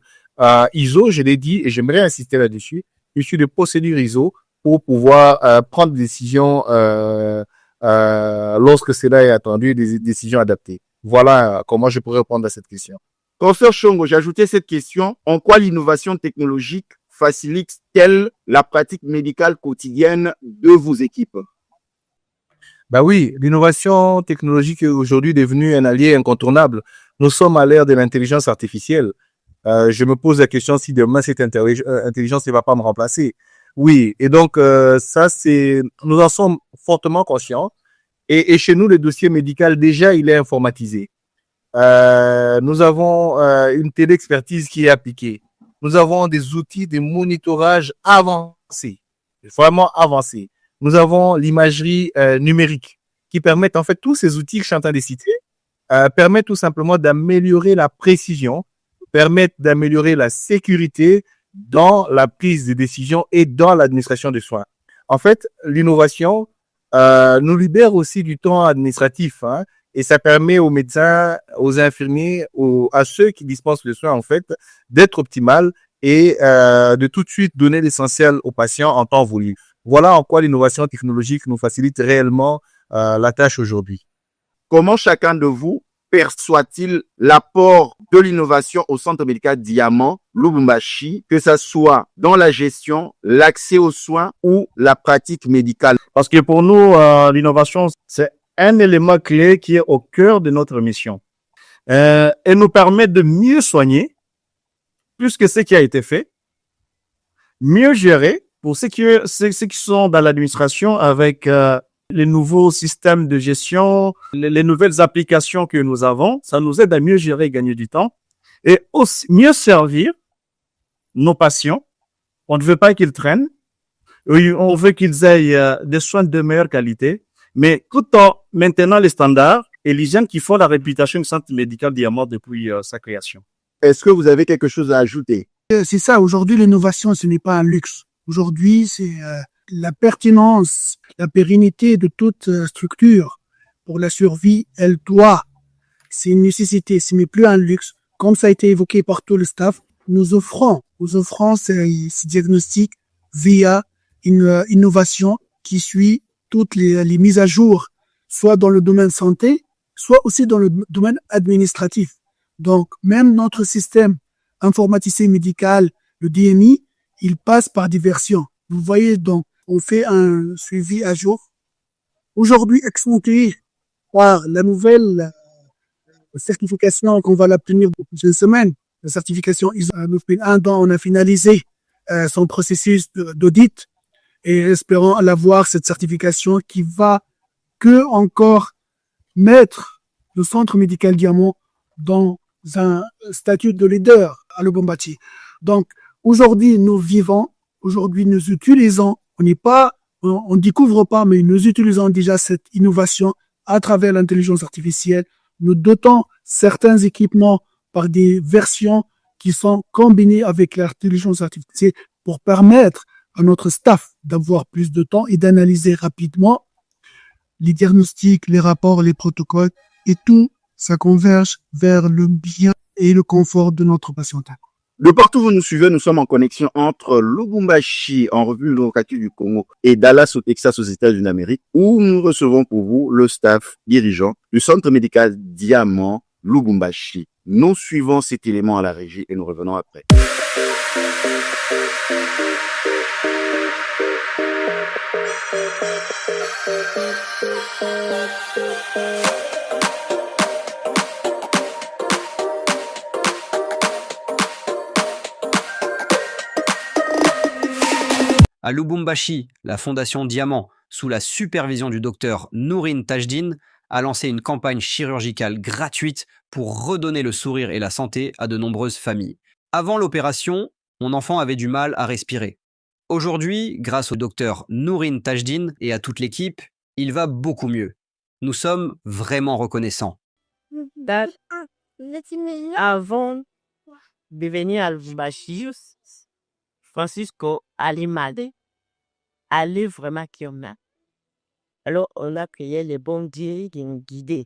ISO, je l'ai dit, et j'aimerais insister là-dessus, qui suit des procédures ISO pour pouvoir prendre des décisions lorsque cela est attendu, des décisions adaptées. Voilà comment je pourrais répondre à cette question. Professeur Shongo, j'ai ajouté cette question. En quoi l'innovation technologique facilite-t-elle la pratique médicale quotidienne de vos équipes? Bah oui, l'innovation technologique est aujourd'hui devenue un allié incontournable. Nous sommes à l'ère de l'intelligence artificielle. Je me pose la question si demain cette intelligence ne va pas me remplacer. Oui, et donc nous en sommes fortement conscients. Et chez nous, le dossier médical déjà il est informatisé. Nous avons une téléexpertise qui est appliquée. Nous avons des outils de monitorage avancés, vraiment avancés. Nous avons l'imagerie numérique qui permettent en fait tous ces outils que je suis en train de citer permettent tout simplement d'améliorer la précision, permettent d'améliorer la sécurité dans la prise de décision et dans l'administration des soins. En fait, l'innovation nous libère aussi du temps administratif, hein, et ça permet aux médecins, aux infirmiers, à ceux qui dispensent les soins en fait, d'être optimal et de tout de suite donner l'essentiel aux patients en temps voulu. Voilà en quoi l'innovation technologique nous facilite réellement la tâche aujourd'hui. Comment chacun de vous perçoit-il l'apport de l'innovation au Centre médical Diamant Lubumbashi, que ça soit dans la gestion, l'accès aux soins ou la pratique médicale? Parce que pour nous, l'innovation, c'est un élément clé qui est au cœur de notre mission. Elle nous permet de mieux soigner, plus que ce qui a été fait, mieux gérer pour ceux qui sont dans l'administration avec les nouveaux systèmes de gestion, les nouvelles applications que nous avons. Ça nous aide à mieux gérer et gagner du temps et aussi mieux servir nos patients. On ne veut pas qu'ils traînent. On veut qu'ils aient des soins de meilleure qualité, mais tout en maintenant les standards et l'hygiène qui font la réputation du Centre médical Diamant depuis sa création. Est-ce que vous avez quelque chose à ajouter? C'est ça, aujourd'hui, l'innovation, ce n'est pas un luxe. Aujourd'hui, c'est la pertinence, la pérennité de toute structure pour la survie, c'est une nécessité, ce n'est plus un luxe. Comme ça a été évoqué par tout le staff, nous offrons ces diagnostics via une innovation qui suit toutes les mises à jour, soit dans le domaine santé, soit aussi dans le domaine administratif. Donc, même notre système informatisé médical, le DMI, il passe par des versions. Vous voyez, donc, on fait un suivi à jour. Aujourd'hui, accentué par la nouvelle certification qu'on va l'obtenir dans une semaine, la certification ISO 9001, dont on a finalisé son processus d'audit et espérons l'avoir, cette certification qui va que encore mettre le Centre médical Diamant dans un statut de leader à Lubumbashi. Donc, aujourd'hui, nous vivons, aujourd'hui, nous utilisons, on découvre pas, mais nous utilisons déjà cette innovation à travers l'intelligence artificielle. Nous dotons certains équipements par des versions qui sont combinées avec l'intelligence artificielle pour permettre à notre staff d'avoir plus de temps et d'analyser rapidement les diagnostics, les rapports, les protocoles et tout, ça converge vers le bien et le confort de notre patientèle. De partout où vous nous suivez, nous sommes en connexion entre Lubumbashi, en République démocratique du Congo, et Dallas, au Texas, aux États-Unis d'Amérique, où nous recevons pour vous le staff dirigeant du Centre médical Diamant Lubumbashi. Nous suivons cet élément à la régie et nous revenons après. À Lubumbashi, la Fondation Diamant, sous la supervision du docteur Nourine Tajdine, a lancé une campagne chirurgicale gratuite pour redonner le sourire et la santé à de nombreuses familles. Avant l'opération, mon enfant avait du mal à respirer. Aujourd'hui, grâce au docteur Nourine Tajdine et à toute l'équipe, il va beaucoup mieux. Nous sommes vraiment reconnaissants. Avant de venir à Lubumbashi, Francisco allait vraiment comme ça. Alors, on a prié les bons dieux de nous guider.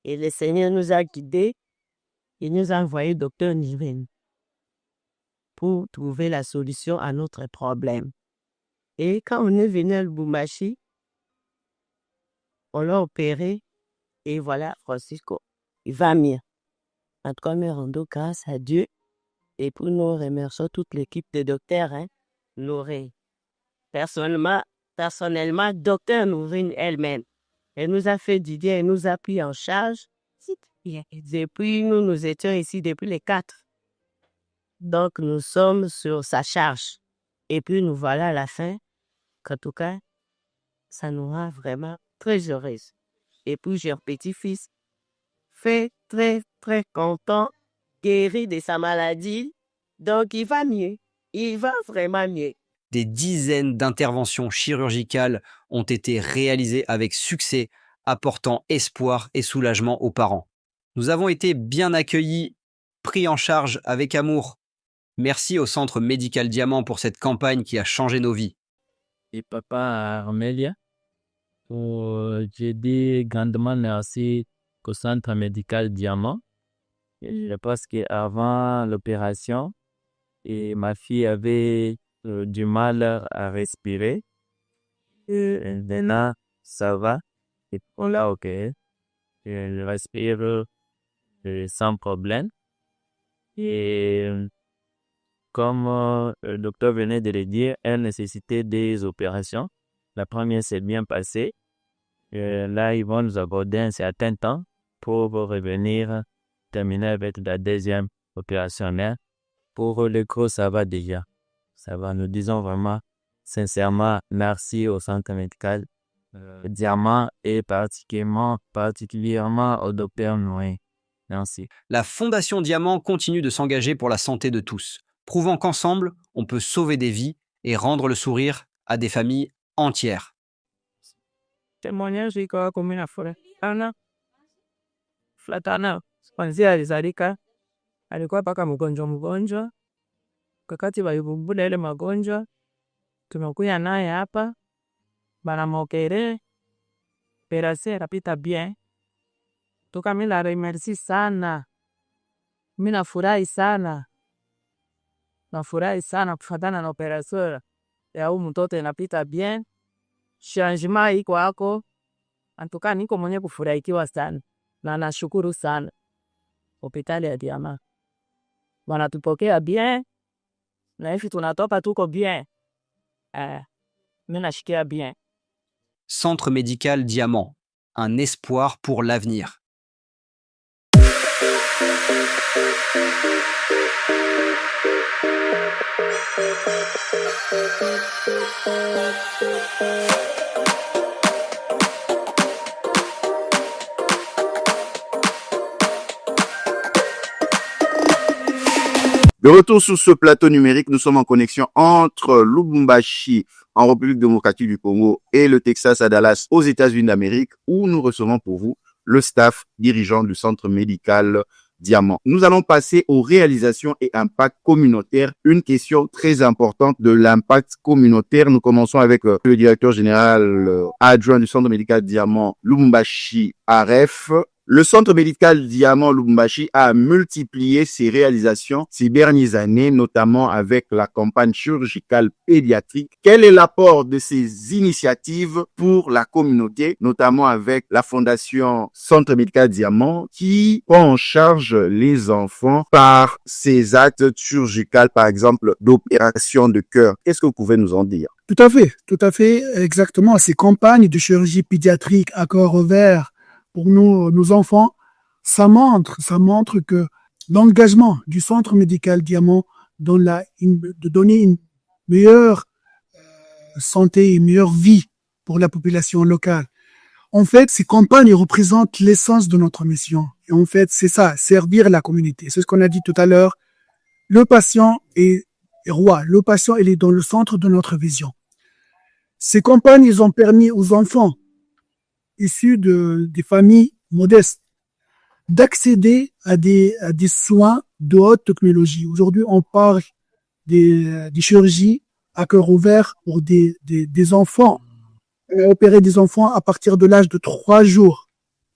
Et le Seigneur nous a guidés. Il nous a envoyé le docteur Niven pour trouver la solution à notre problème. Et quand on est venu à Lubumbashi, on l'a opéré. Et voilà, Francisco, il va mieux. En tout cas, nous rendons grâce à Dieu. Et pour nous remercions toute l'équipe de docteurs, Nourine. Personnellement, docteur Nourine elle-même, Elle nous a fait Didier, elle nous a pris en charge. Et depuis, nous étions ici depuis les 4. Donc, nous sommes sur sa charge. Et puis, nous voilà à la fin. En tout cas, ça nous rend vraiment très heureuses. Et puis, j'ai un petit-fils fait très, très content, guéri de sa maladie. Donc, il va mieux. Il va vraiment mieux. Des dizaines d'interventions chirurgicales ont été réalisées avec succès, apportant espoir et soulagement aux parents. Nous avons été bien accueillis, pris en charge avec amour. Merci au Centre Médical Diamant pour cette campagne qui a changé nos vies. Et papa Armelia, j'ai dit grandement merci au Centre Médical Diamant. Je pense qu'avant l'opération, et ma fille avait du mal à respirer. Et maintenant, ça va. Et on l'a OK. Je respire sans problème. Et comme le docteur venait de le dire, elle nécessitait des opérations. La première s'est bien passée. Là, ils vont nous aborder un certain temps pour revenir terminer avec la deuxième opération. Pour le gros, ça va déjà. Ça va. Nous disons vraiment, sincèrement, merci au Centre Médical Diamant et particulièrement au docteur Noé. Merci. La Fondation Diamant continue de s'engager pour la santé de tous, prouvant qu'ensemble, on peut sauver des vies et rendre le sourire à des familles entières. Témoignage iko kumi na furaha flatana kwanzia alizalika alikuwa paka mgonjwa wakati walivugula ile magonjwa tumekuya naye hapa banamwokelea operasyon ikapita bien toka mimi la remercie sana mimi nafurahi sana kufatana na operasyon ya huyu mtoto inapita bien. Changement iko hako. Antuka niko mwenye kufurahikiwa sana. Na nashukuru sana. Hospitali ya Diamant. Wanatupokea bien. Na hivi tunatoka tuko bien. Mimi nashikia bien. Centre Médical Diamant. Un espoir pour l'avenir. De retour sur ce plateau numérique, nous sommes en connexion entre Lubumbashi, en République démocratique du Congo, et le Texas à Dallas, aux États-Unis d'Amérique, où nous recevons pour vous le staff dirigeant du Centre Médical Diamant. Nous allons passer aux réalisations et impacts communautaires. Une question très importante de l'impact communautaire. Nous commençons avec le directeur général adjoint du Centre Médical Diamant Lubumbashi AREF. Le Centre Médical Diamant Lubumbashi a multiplié ses réalisations ces dernières années, notamment avec la campagne chirurgicale pédiatrique. Quel est l'apport de ces initiatives pour la communauté, notamment avec la Fondation Centre Médical Diamant, qui prend en charge les enfants par ces actes chirurgicaux, par exemple, d'opération de cœur? Qu'est-ce que vous pouvez nous en dire? Tout à fait, exactement. Ces campagnes de chirurgie pédiatrique à corps ouvert pour nos enfants, ça montre que l'engagement du Centre Médical Diamant de donner une meilleure santé, une meilleure vie pour la population locale. En fait, ces campagnes représentent l'essence de notre mission. Et en fait, c'est ça, servir la communauté. C'est ce qu'on a dit tout à l'heure. Le patient est roi. Le patient, il est dans le centre de notre vision. Ces campagnes, ils ont permis aux enfants issus des familles modestes d'accéder à des soins de haute technologie. Aujourd'hui, on parle des chirurgies à cœur ouvert pour des enfants. Opérer des enfants à partir de l'âge de 3 jours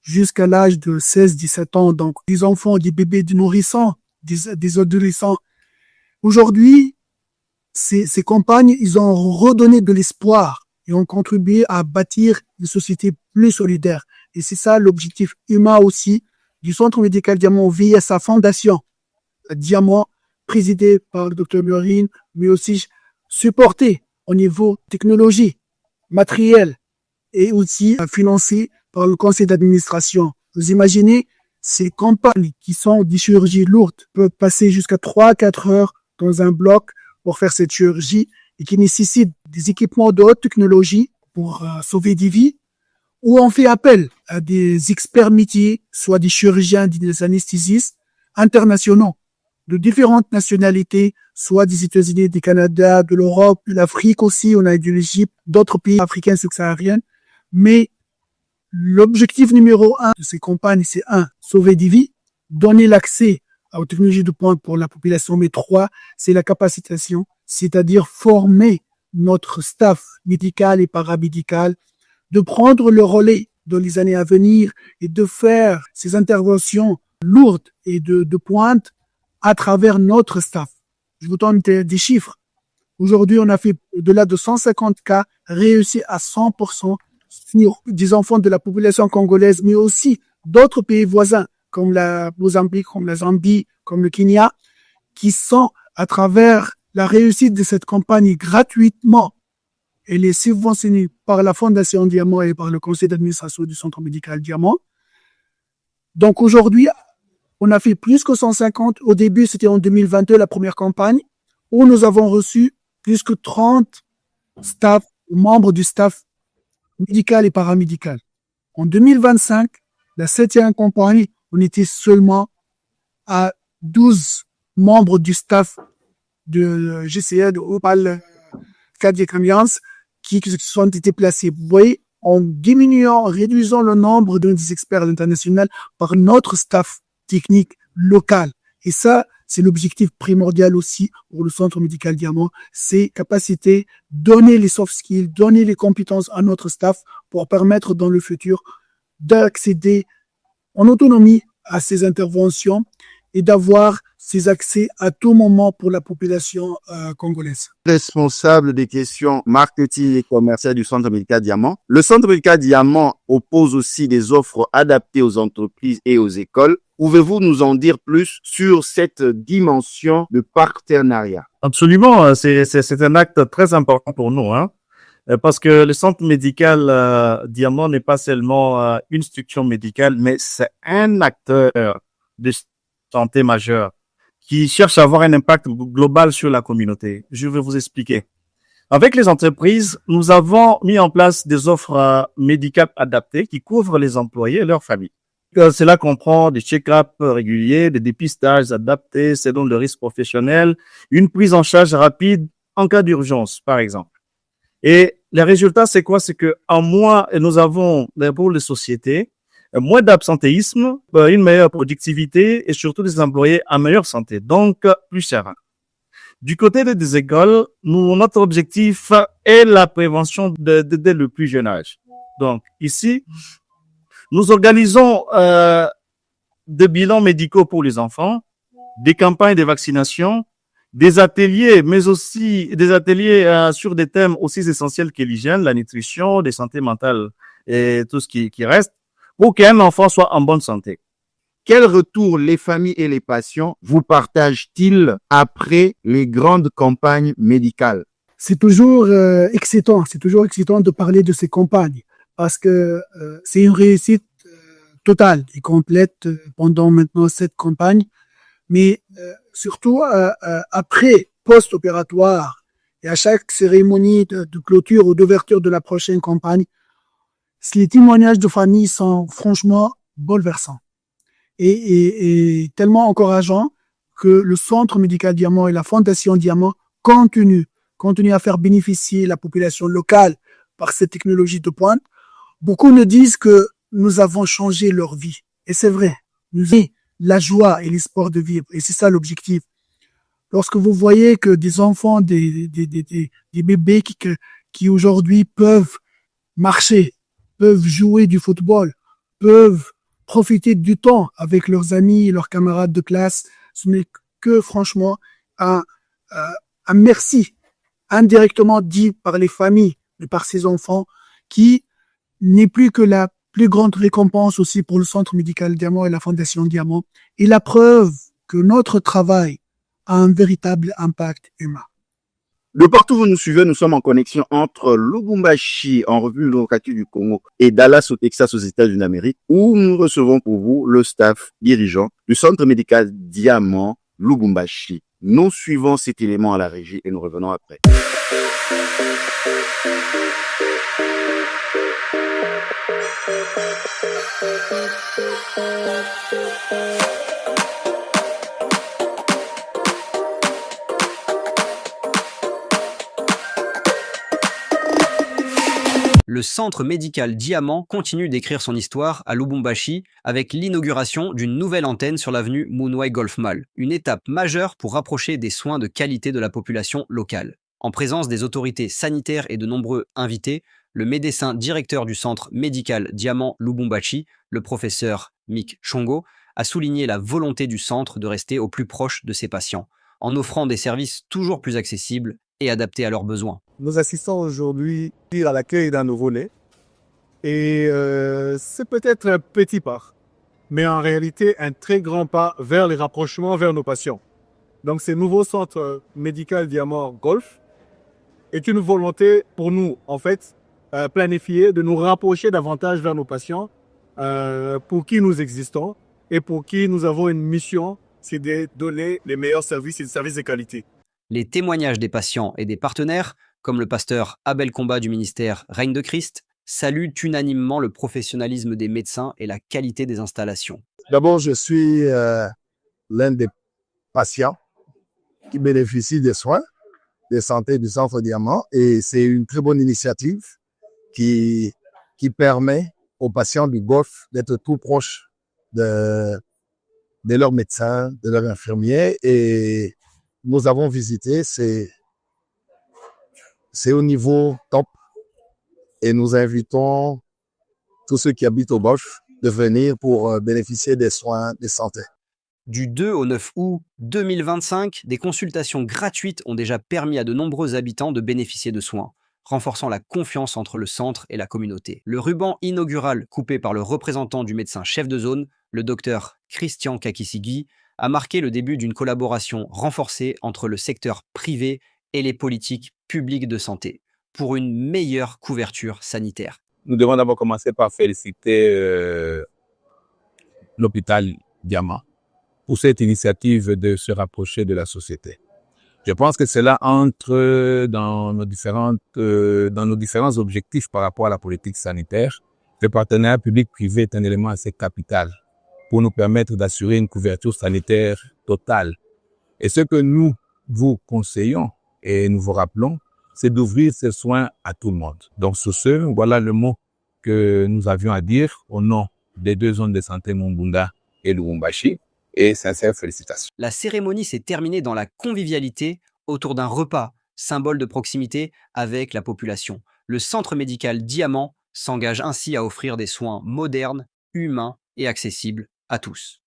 jusqu'à l'âge de 16-17 ans. Donc, des enfants, des bébés, des nourrissons, des adolescents. Aujourd'hui, ces campagnes, ils ont redonné de l'espoir et ont contribué à bâtir une société plus solidaire. Et c'est ça l'objectif humain aussi du Centre Médical Diamant via sa fondation Diamant, présidée par le Dr Murine, mais aussi supportée au niveau technologie, matériel et aussi financier par le conseil d'administration. Vous imaginez, ces campagnes qui sont des chirurgies lourdes peuvent passer jusqu'à 3-4 heures dans un bloc pour faire cette chirurgie et qui nécessitent des équipements de haute technologie pour sauver des vies, où on fait appel à des experts métiers, soit des chirurgiens, des anesthésistes internationaux de différentes nationalités, soit des États-Unis, du Canada, de l'Europe, de l'Afrique aussi, on a de l'Égypte, d'autres pays africains subsahariens. Mais l'objectif numéro 1 de ces campagnes, c'est sauver des vies, donner l'accès aux technologies de pointe pour la population, mais 3, c'est la capacitation, c'est-à-dire former notre staff médical et paramédical, de prendre le relais dans les années à venir et de faire ces interventions lourdes et de pointe à travers notre staff. Je vous donne des chiffres. Aujourd'hui, on a fait au-delà de 150 cas réussis à 100% sur des enfants de la population congolaise, mais aussi d'autres pays voisins, comme la Mozambique, comme la Zambie, comme le Kenya, qui sont, à travers la réussite de cette campagne gratuitement, elle est subventionnée par la Fondation Diamant et par le conseil d'administration du Centre médical Diamant. Donc aujourd'hui, on a fait plus que 150. Au début, c'était en 2022, la première campagne, où nous avons reçu plus que 30 membres du staff médical et paramédical. En 2025, la 7e campagne, on était seulement à 12 membres du staff de GCA, de Opal Cardiac Alliance, qui sont été placés. Vous voyez, en réduisant le nombre des experts internationaux par notre staff technique local. Et ça, c'est l'objectif primordial aussi pour le Centre médical Diamant, c'est capacité, donner les soft skills, donner les compétences à notre staff pour permettre dans le futur d'accéder en autonomie à ces interventions et d'avoir ces accès à tout moment pour la population congolaise. Responsable des questions marketing et commerciales du Centre médical Diamant. Le Centre médical Diamant oppose aussi des offres adaptées aux entreprises et aux écoles. Pouvez-vous nous en dire plus sur cette dimension de partenariat? Absolument, c'est un acte très important pour nous, hein, parce que le Centre médical Diamant n'est pas seulement une structure médicale, mais c'est un acteur de santé majeur qui cherche à avoir un impact global sur la communauté. Je vais vous expliquer. Avec les entreprises, nous avons mis en place des offres médicales adaptées qui couvrent les employés et leurs familles. Cela comprend des check-ups réguliers, des dépistages adaptés selon le risque professionnel, une prise en charge rapide en cas d'urgence, par exemple. Et les résultats, c'est quoi? C'est que en moins, nous avons, pour les sociétés, moins d'absentéisme, une meilleure productivité et surtout des employés en meilleure santé, donc plus sereins. Du côté des écoles, notre objectif est la prévention dès le plus jeune âge. Donc ici, nous organisons des bilans médicaux pour les enfants, des campagnes de vaccination, des ateliers, mais aussi des ateliers sur des thèmes aussi essentiels que l'hygiène, la nutrition, la santé mentale et tout ce qui reste, pour qu'un enfant soit en bonne santé. Quel retour les familles et les patients vous partagent-ils après les grandes campagnes médicales? C'est toujours excitant de parler de ces campagnes parce que c'est une réussite totale et complète pendant maintenant cette campagne, mais surtout après, post-opératoire et à chaque cérémonie de clôture ou d'ouverture de la prochaine campagne, les témoignages de familles sont franchement bouleversants et tellement encourageants que le Centre médical Diamant et la Fondation Diamant continuent à faire bénéficier la population locale par cette technologie de pointe. Beaucoup nous disent que nous avons changé leur vie. Et c'est vrai. Nous avons la joie et l'espoir de vivre. Et c'est ça l'objectif. Lorsque vous voyez que des enfants, des bébés qui aujourd'hui peuvent marcher, peuvent jouer du football, peuvent profiter du temps avec leurs amis et leurs camarades de classe, ce n'est que franchement un merci indirectement dit par les familles et par ces enfants qui n'est plus que la plus grande récompense aussi pour le Centre médical Diamant et la Fondation Diamant et la preuve que notre travail a un véritable impact humain. De partout où vous nous suivez, nous sommes en connexion entre Lubumbashi, en République démocratique du Congo, et Dallas, au Texas, aux États-Unis d'Amérique, où nous recevons pour vous le staff dirigeant du centre médical Diamant Lubumbashi. Nous suivons cet élément à la régie et nous revenons après. Le centre médical Diamant continue d'écrire son histoire à Lubumbashi avec l'inauguration d'une nouvelle antenne sur l'avenue Munway Golf Mall, une étape majeure pour rapprocher des soins de qualité de la population locale. En présence des autorités sanitaires et de nombreux invités, le médecin directeur du centre médical Diamant Lubumbashi, le professeur Mick Chongo, a souligné la volonté du centre de rester au plus proche de ses patients, en offrant des services toujours plus accessibles et adaptés à leurs besoins. Nous assistons aujourd'hui à l'accueil d'un nouveau-né et c'est peut-être un petit pas, mais en réalité un très grand pas vers les rapprochements vers nos patients. Donc ce nouveau centre médical Diamant Golf est une volonté pour nous, en fait, planifiée de nous rapprocher davantage vers nos patients pour qui nous existons et pour qui nous avons une mission, c'est de donner les meilleurs services et des services de qualité. Les témoignages des patients et des partenaires, comme le pasteur Abel Combat du ministère Règne de Christ, saluent unanimement le professionnalisme des médecins et la qualité des installations. D'abord, je suis l'un des patients qui bénéficient des soins de santé du centre Diamant et c'est une très bonne initiative qui permet aux patients du Golfe d'être tout proches de leurs médecins, de leurs infirmiers et nous avons visité, c'est au niveau top et nous invitons tous ceux qui habitent au Golfe de venir pour bénéficier des soins de santé. Du 2 au 9 août 2025, des consultations gratuites ont déjà permis à de nombreux habitants de bénéficier de soins, renforçant la confiance entre le centre et la communauté. Le ruban inaugural coupé par le représentant du médecin chef de zone, le docteur Christian Kakisigi, a marqué le début d'une collaboration renforcée entre le secteur privé et les politiques publiques de santé pour une meilleure couverture sanitaire. Nous devons d'abord commencer par féliciter l'hôpital Diamant pour cette initiative de se rapprocher de la société. Je pense que cela entre dans nos différents objectifs par rapport à la politique sanitaire. Le partenariat public-privé est un élément assez capital pour nous permettre d'assurer une couverture sanitaire totale. Et ce que nous vous conseillons et nous vous rappelons, c'est d'ouvrir ces soins à tout le monde. Donc sur ce, voilà le mot que nous avions à dire au nom des deux zones de santé Mungunda et Lubumbashi. Et sincères félicitations. La cérémonie s'est terminée dans la convivialité autour d'un repas, symbole de proximité avec la population. Le centre médical Diamant s'engage ainsi à offrir des soins modernes, humains et accessibles à tous.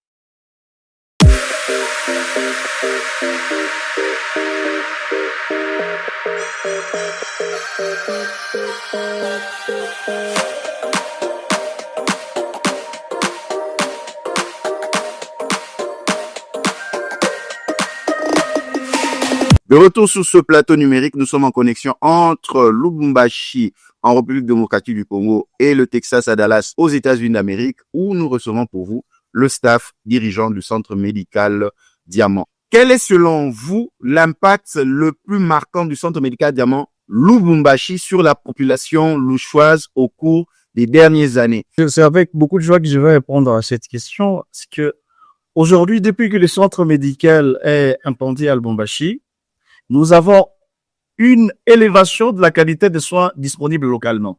De retour sur ce plateau numérique, nous sommes en connexion entre Lubumbashi, en République démocratique du Congo, et le Texas à Dallas, aux États-Unis d'Amérique, où nous recevons pour vous le staff dirigeant du centre médical Diamant. Quel est selon vous l'impact le plus marquant du centre médical Diamant Lubumbashi sur la population louchoise au cours des dernières années? C'est avec beaucoup de joie que je vais répondre à cette question. C'est que aujourd'hui, depuis que le centre médical est implanté à Lubumbashi, nous avons une élévation de la qualité des soins disponibles localement.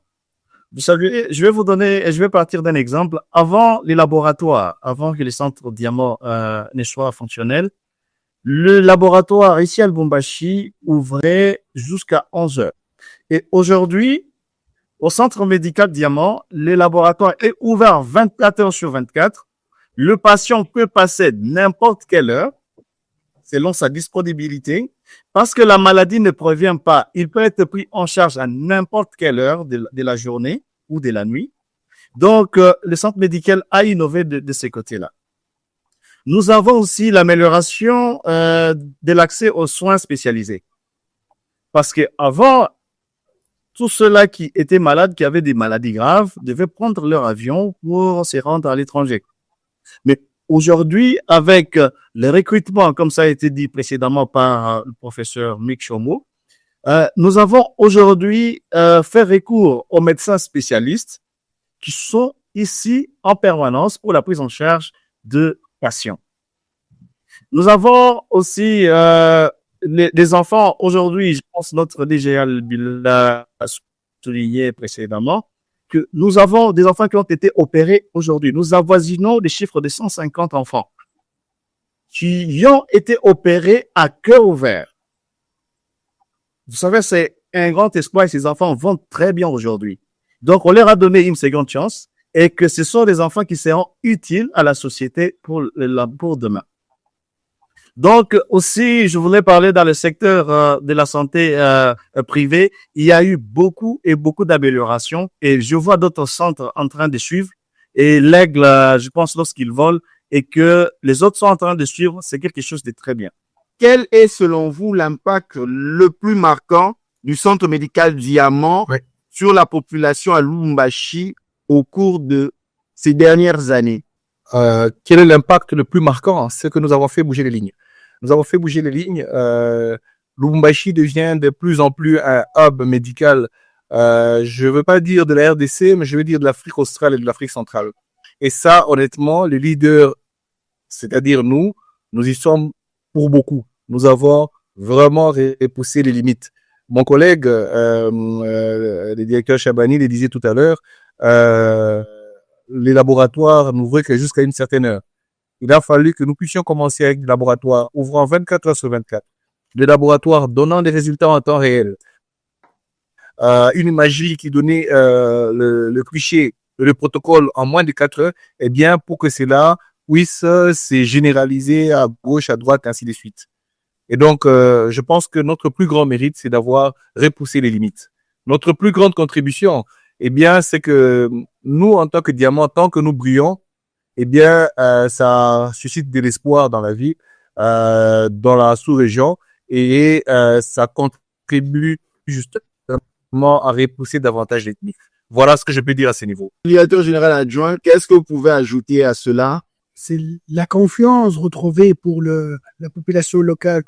Vous savez, je vais partir d'un exemple. Avant les laboratoires, avant que le centre Diamant ne soit fonctionnel, le laboratoire ici à Lubumbashi ouvrait jusqu'à 11 heures. Et aujourd'hui, au centre médical Diamant, le laboratoire est ouvert 24 heures sur 24. Le patient peut passer n'importe quelle heure, selon sa disponibilité, parce que la maladie ne provient pas. Il peut être pris en charge à n'importe quelle heure de la journée ou de la nuit. Donc, le centre médical a innové de ces côtés-là. Nous avons aussi l'amélioration de l'accès aux soins spécialisés. Parce que avant, tous ceux-là qui étaient malades, qui avaient des maladies graves, devaient prendre leur avion pour se rendre à l'étranger. Mais aujourd'hui, avec le recrutement, comme ça a été dit précédemment par le professeur Mick Chomo, nous avons aujourd'hui fait recours aux médecins spécialistes qui sont ici en permanence pour la prise en charge de patients. Nous avons aussi des enfants aujourd'hui, je pense notre DGA l'a souligné précédemment, que nous avons des enfants qui ont été opérés aujourd'hui. Nous avoisinons des chiffres de 150 enfants qui ont été opérés à cœur ouvert. Vous savez, c'est un grand espoir et ces enfants vont très bien aujourd'hui. Donc, on leur a donné une seconde chance et que ce sont des enfants qui seront utiles à la société pour demain. Donc, aussi, je voulais parler dans le secteur de la santé privée. Il y a eu beaucoup d'améliorations et je vois d'autres centres en train de suivre. Et l'aigle, je pense, lorsqu'il vole et que les autres sont en train de suivre, c'est quelque chose de très bien. Quel est, selon vous, l'impact le plus marquant du centre médical Diamant sur la population à Lubumbashi au cours de ces dernières années? Quel est l'impact le plus marquant? C'est que nous avons fait bouger les lignes. Nous avons fait bouger les lignes. Lubumbashi devient de plus en plus un hub médical. Je veux pas dire de la RDC, mais je veux dire de l'Afrique australe et de l'Afrique centrale. Et ça, honnêtement, les leaders, c'est-à-dire nous y sommes pour beaucoup. Nous avons vraiment repoussé les limites. Mon collègue, le directeur Chabani, le disait tout à l'heure, les laboratoires n'ouvraient que jusqu'à une certaine heure. Il a fallu que nous puissions commencer avec des laboratoires ouvrant 24 heures sur 24, des laboratoires donnant des résultats en temps réel, une imagerie qui donnait le cliché, le protocole en moins de 4 heures, eh bien, pour que cela puisse se généraliser à gauche, à droite, ainsi de suite. Et donc, je pense que notre plus grand mérite, c'est d'avoir repoussé les limites. Notre plus grande contribution, eh bien, c'est que nous, en tant que Diamant, tant que nous brillons, eh bien, ça suscite de l'espoir dans la vie, dans la sous-région, et ça contribue justement à repousser davantage l'ethnie. Voilà ce que je peux dire à ce niveau. Directeur général adjoint, qu'est-ce que vous pouvez ajouter à cela? C'est la confiance retrouvée pour la population locale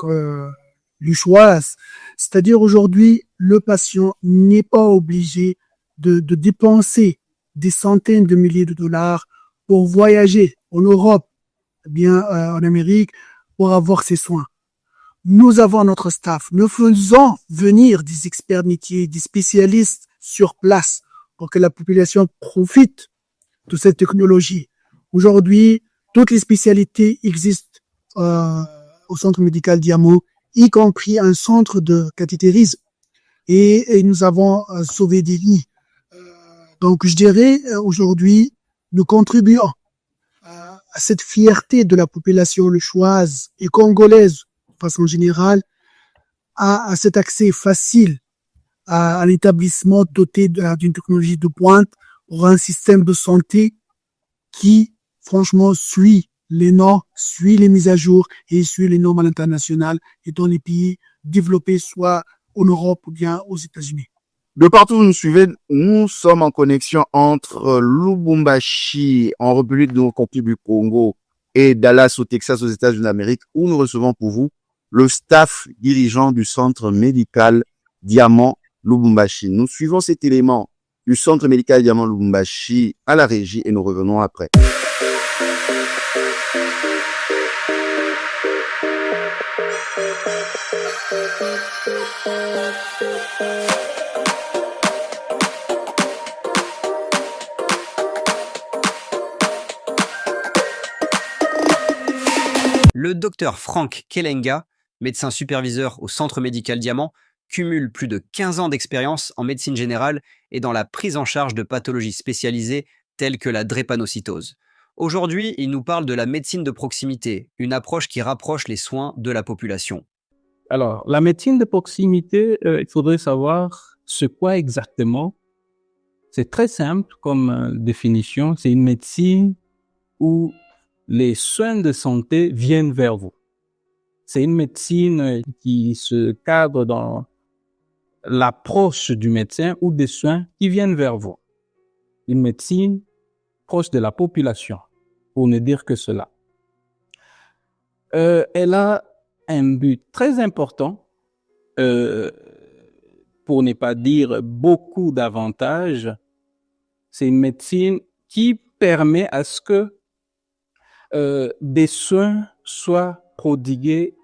luchoise. C'est-à-dire aujourd'hui, le patient n'est pas obligé de dépenser des centaines de milliers de dollars pour voyager en Europe, bien en Amérique, pour avoir ses soins. Nous avons notre staff. Nous faisons venir des experts métiers, des spécialistes sur place pour que la population profite de cette technologie. Aujourd'hui, toutes les spécialités existent au centre médical Diamant, y compris un centre de cathétérisme. Et nous avons sauvé des vies. Donc, je dirais, aujourd'hui, nous contribuons à cette fierté de la population luchoise et congolaise, de façon générale, à cet accès facile à l'établissement doté d'une technologie de pointe pour un système de santé qui, franchement, suit les normes, suit les mises à jour et suit les normes à l'international et dans les pays développés, soit en Europe ou bien aux États-Unis. De partout où vous nous suivez, nous sommes en connexion entre Lubumbashi, en République démocratique du Congo, et Dallas, au Texas, aux États-Unis d'Amérique, où nous recevons pour vous le staff dirigeant du centre médical Diamant Lubumbashi. Nous suivons cet élément du centre médical Diamant Lubumbashi à la régie et nous revenons après. Le docteur Frank Kelenga, médecin superviseur au centre médical Diamant, cumule plus de 15 ans d'expérience en médecine générale et dans la prise en charge de pathologies spécialisées telles que la drépanocytose. Aujourd'hui, il nous parle de la médecine de proximité, une approche qui rapproche les soins de la population. Alors, la médecine de proximité, il faudrait savoir ce quoi exactement. C'est très simple comme définition. C'est une médecine où les soins de santé viennent vers vous. C'est une médecine qui se cadre dans l'approche du médecin ou des soins qui viennent vers vous. Une médecine proche de la population, pour ne dire que cela. Elle a un but très important, pour ne pas dire beaucoup d'avantages. C'est une médecine qui permet à ce que des soins soient prodigués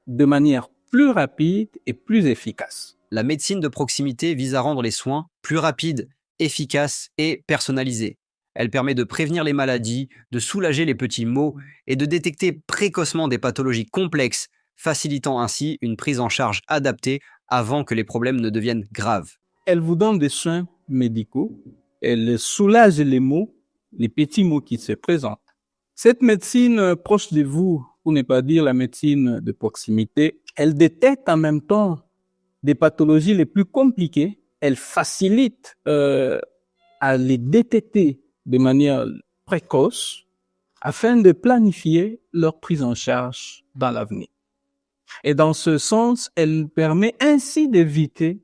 de manière plus rapide et plus efficace. La médecine de proximité vise à rendre les soins plus rapides, efficaces et personnalisés. Elle permet de prévenir les maladies, de soulager les petits maux et de détecter précocement des pathologies complexes, facilitant ainsi une prise en charge adaptée avant que les problèmes ne deviennent graves. Elle vous donne des soins médicaux, elle soulage les maux, les petits maux qui se présentent. Cette médecine proche de vous, pour ne pas dire la médecine de proximité, elle détecte en même temps des pathologies les plus compliquées. Elle facilite à les détecter de manière précoce afin de planifier leur prise en charge dans l'avenir. Et dans ce sens, elle permet ainsi d'éviter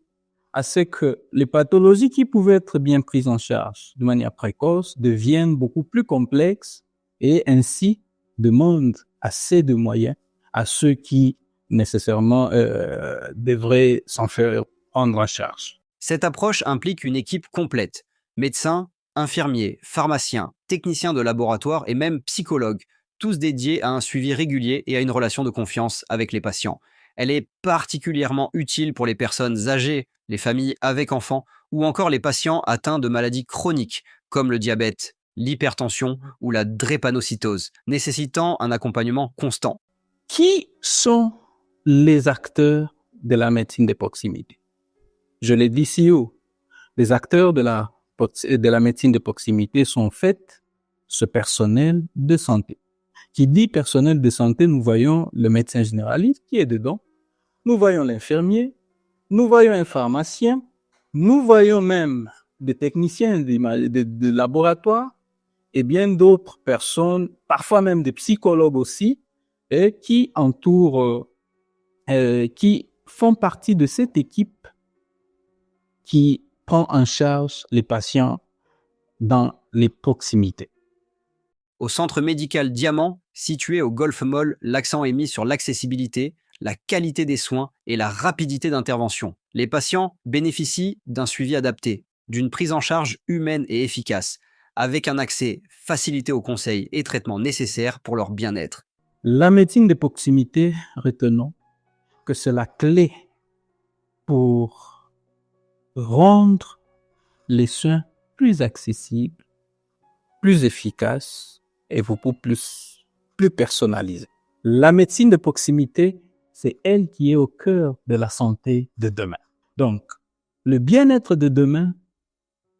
à ce que les pathologies qui pouvaient être bien prises en charge de manière précoce deviennent beaucoup plus complexes et ainsi demandent assez de moyens à ceux qui nécessairement devraient s'en faire prendre en charge. Cette approche implique une équipe complète, médecins, infirmiers, pharmaciens, techniciens de laboratoire et même psychologues, tous dédiés à un suivi régulier et à une relation de confiance avec les patients. Elle est particulièrement utile pour les personnes âgées, les familles avec enfants ou encore les patients atteints de maladies chroniques comme le diabète, l'hypertension ou la drépanocytose, nécessitant un accompagnement constant. Qui sont les acteurs de la médecine de proximité? Je l'ai dit si haut. Les acteurs de la médecine de proximité sont en fait ce personnel de santé. Qui dit personnel de santé, nous voyons le médecin généraliste qui est dedans, nous voyons l'infirmier, nous voyons un pharmacien, nous voyons même des techniciens de laboratoire et bien d'autres personnes, parfois même des psychologues aussi, et qui entourent, qui font partie de cette équipe qui prend en charge les patients dans les proximités. Au centre médical Diamant, situé au Golf Mall, l'accent est mis sur l'accessibilité, la qualité des soins et la rapidité d'intervention. Les patients bénéficient d'un suivi adapté, d'une prise en charge humaine et efficace, avec un accès facilité aux conseils et traitements nécessaires pour leur bien-être. La médecine de proximité, retenons que c'est la clé pour rendre les soins plus accessibles, plus efficaces et beaucoup plus personnalisés. La médecine de proximité, c'est elle qui est au cœur de la santé de demain. Donc, le bien-être de demain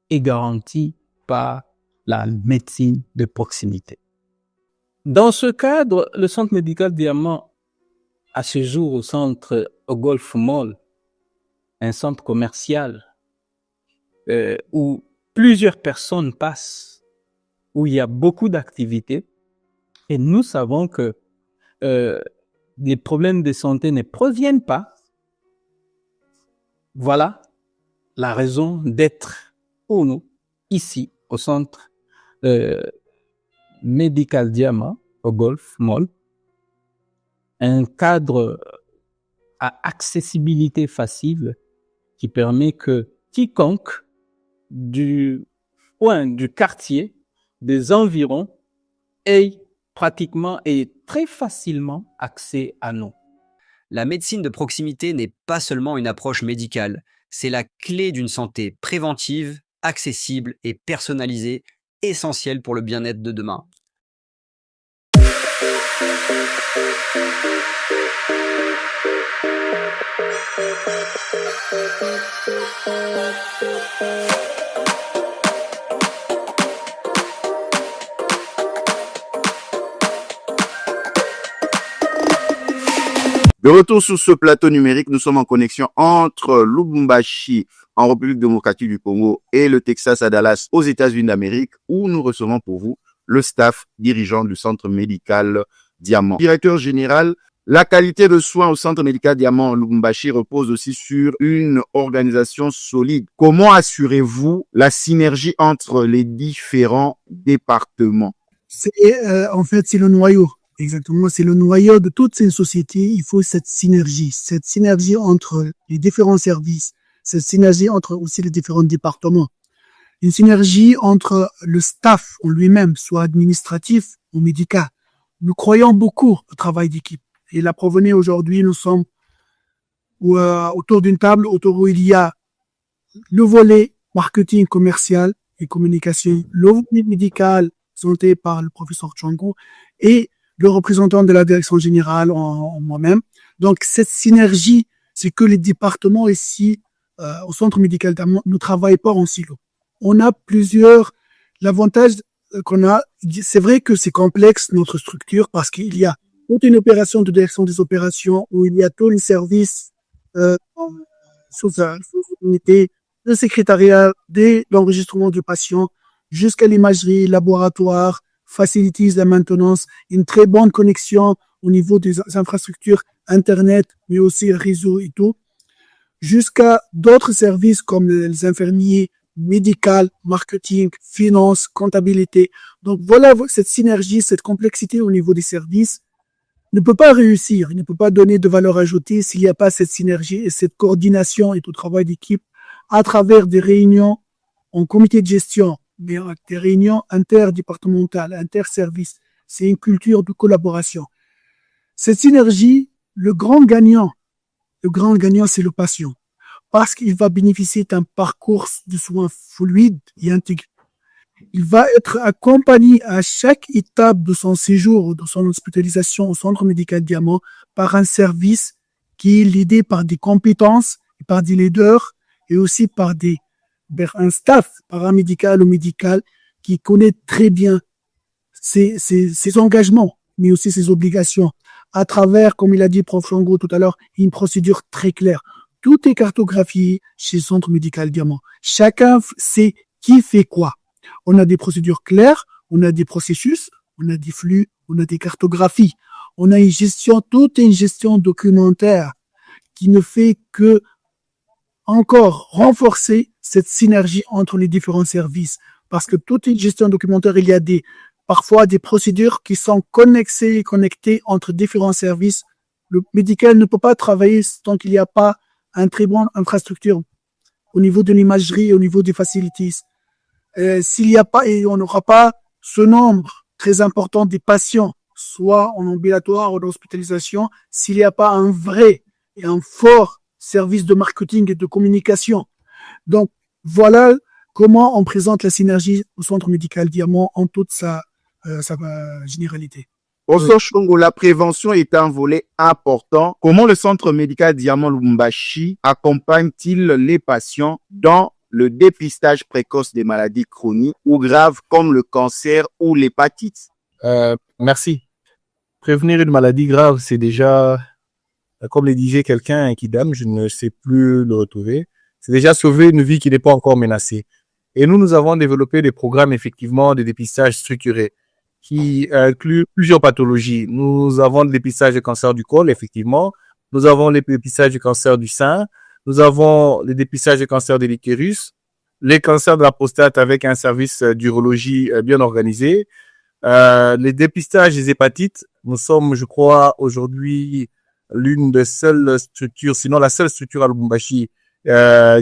est garanti par la médecine de proximité. Dans ce cadre, le centre médical Diamant a séjour au Golf Mall, un centre commercial où plusieurs personnes passent, où il y a beaucoup d'activités. Et nous savons que les problèmes de santé ne proviennent pas. Voilà la raison d'être pour nous, ici, au centre médical Diamant, au Golf Mall. Un cadre à accessibilité facile qui permet que quiconque du point du quartier, des environs, ait pratiquement et très facilement accès à nous. La médecine de proximité n'est pas seulement une approche médicale, c'est la clé d'une santé préventive, accessible et personnalisée, essentielle pour le bien-être de demain. De retour sur ce plateau numérique, nous sommes en connexion entre Lubumbashi, en République démocratique du Congo, et le Texas à Dallas, aux États-Unis d'Amérique, où nous recevons pour vous le staff dirigeant du centre médical Diamant. Directeur général, La qualité de soins au centre médical Diamant Lubumbashi repose aussi sur une organisation solide. Comment assurez-vous la synergie entre les différents départements? En fait, c'est le noyau. Exactement, c'est le noyau de toute une société. Il faut cette synergie entre les différents services, cette synergie entre aussi les différents départements, une synergie entre le staff en lui-même, soit administratif ou médical. Nous croyons beaucoup au travail d'équipe. Et la provenée aujourd'hui, nous sommes autour d'une table, autour où il y a le volet marketing commercial et communication, le volet médical présenté par le professeur Tchongo et le représentant de la direction générale en moi-même. Donc, cette synergie, c'est que les départements ici, au centre médical d'Amont, ne travaillent pas en silo. On a l'avantage qu'on a, c'est vrai que c'est complexe, notre structure, parce qu'il y a toute une opération de direction des opérations où il y a tous les services sous unité, le secrétariat, dès l'enregistrement du patient, jusqu'à l'imagerie, laboratoire, facilities la maintenance, une très bonne connexion au niveau des infrastructures Internet, mais aussi réseau et tout, jusqu'à d'autres services comme les infirmiers, médical, marketing, finance, comptabilité. Donc voilà, cette synergie, cette complexité au niveau des services ne peut pas réussir, il ne peut pas donner de valeur ajoutée s'il n'y a pas cette synergie et cette coordination et tout travail d'équipe à travers des réunions en comité de gestion, mais des réunions interdépartementales, interservices. C'est une culture de collaboration. Cette synergie, le grand gagnant, c'est le patient, parce qu'il va bénéficier d'un parcours de soins fluide et intégré. Il va être accompagné à chaque étape de son séjour, de son hospitalisation au centre médical Diamant par un service qui est l'idée par des compétences, par des leaders et aussi par un staff paramédical ou médical qui connaît très bien ses engagements, mais aussi ses obligations à travers, comme il a dit Prof. Chongo tout à l'heure, une procédure très claire. Tout est cartographié chez le centre médical Diamant. Chacun sait qui fait quoi. On a des procédures claires, on a des processus, on a des flux, on a des cartographies. On a toute une gestion documentaire qui ne fait que encore renforcer cette synergie entre les différents services. Parce que toute une gestion documentaire, il y a parfois des procédures qui sont connectées entre différents services. Le médical ne peut pas travailler tant qu'il n'y a pas une très bonne infrastructure au niveau de l'imagerie, au niveau des facilities. S'il n'y a pas, et on n'aura pas ce nombre très important des patients, soit en ambulatoire ou en hospitalisation, s'il n'y a pas un vrai et un fort service de marketing et de communication. Donc, voilà comment on présente la synergie au centre médical Diamant en toute sa généralité. Professeur Chongo, la prévention est un volet important. Comment le centre médical Diamant Lubumbashi accompagne-t-il les patients dans le dépistage précoce des maladies chroniques ou graves comme le cancer ou l'hépatite? Merci. Prévenir une maladie grave, c'est déjà, comme le disait quelqu'un, un kidam, je ne sais plus le retrouver, c'est déjà sauver une vie qui n'est pas encore menacée. Et nous avons développé des programmes, effectivement, de dépistage structuré qui incluent plusieurs pathologies. Nous avons le dépistage du cancer du col, effectivement. Nous avons le dépistage du cancer du sein. Nous avons le dépistage du cancer de l'utérus, les cancers de la prostate avec un service d'urologie bien organisé, les dépistages des hépatites. Nous sommes, je crois, aujourd'hui l'une des seules structures, sinon la seule structure à Lubumbashi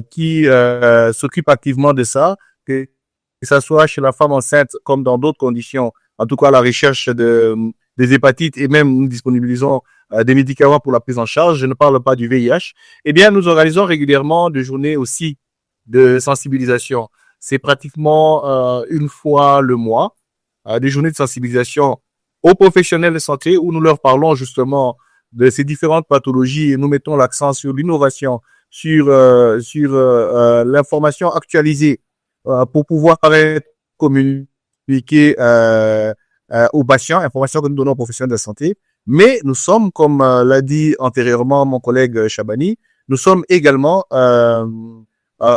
qui s'occupe activement de ça, que ça soit chez la femme enceinte comme dans d'autres conditions. En tout cas, la recherche des hépatites et même nous disponibilisons des médicaments pour la prise en charge. Je ne parle pas du VIH. Eh bien, nous organisons régulièrement des journées aussi de sensibilisation. C'est pratiquement une fois le mois, des journées de sensibilisation aux professionnels de santé où nous leur parlons justement de ces différentes pathologies et nous mettons l'accent sur l'innovation, sur l'information actualisée pour pouvoir être communiquée aux patients, information que nous donnons aux professionnels de la santé. Mais nous sommes, comme l'a dit antérieurement mon collègue Chabani, nous sommes également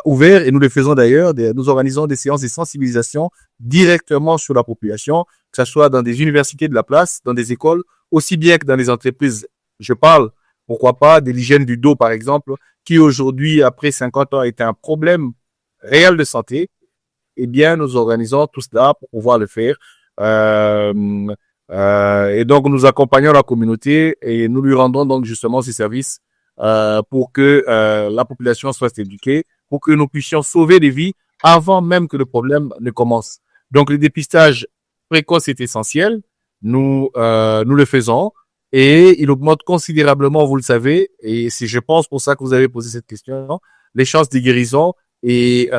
ouverts, et nous le faisons d'ailleurs, nous organisons des séances de sensibilisation directement sur la population, que ce soit dans des universités de la place, dans des écoles, aussi bien que dans les entreprises Je parle, pourquoi pas, de l'hygiène du dos, par exemple, qui aujourd'hui, après 50 ans, est un problème réel de santé. Eh bien, nous organisons tout cela pour pouvoir le faire. Et donc, nous accompagnons la communauté et nous lui rendons donc justement ces services pour que la population soit éduquée, pour que nous puissions sauver des vies avant même que le problème ne commence. Donc, le dépistage précoce est essentiel. Nous le faisons et il augmente considérablement, vous le savez, et c'est, je pense, pour ça que vous avez posé cette question, les chances de guérison et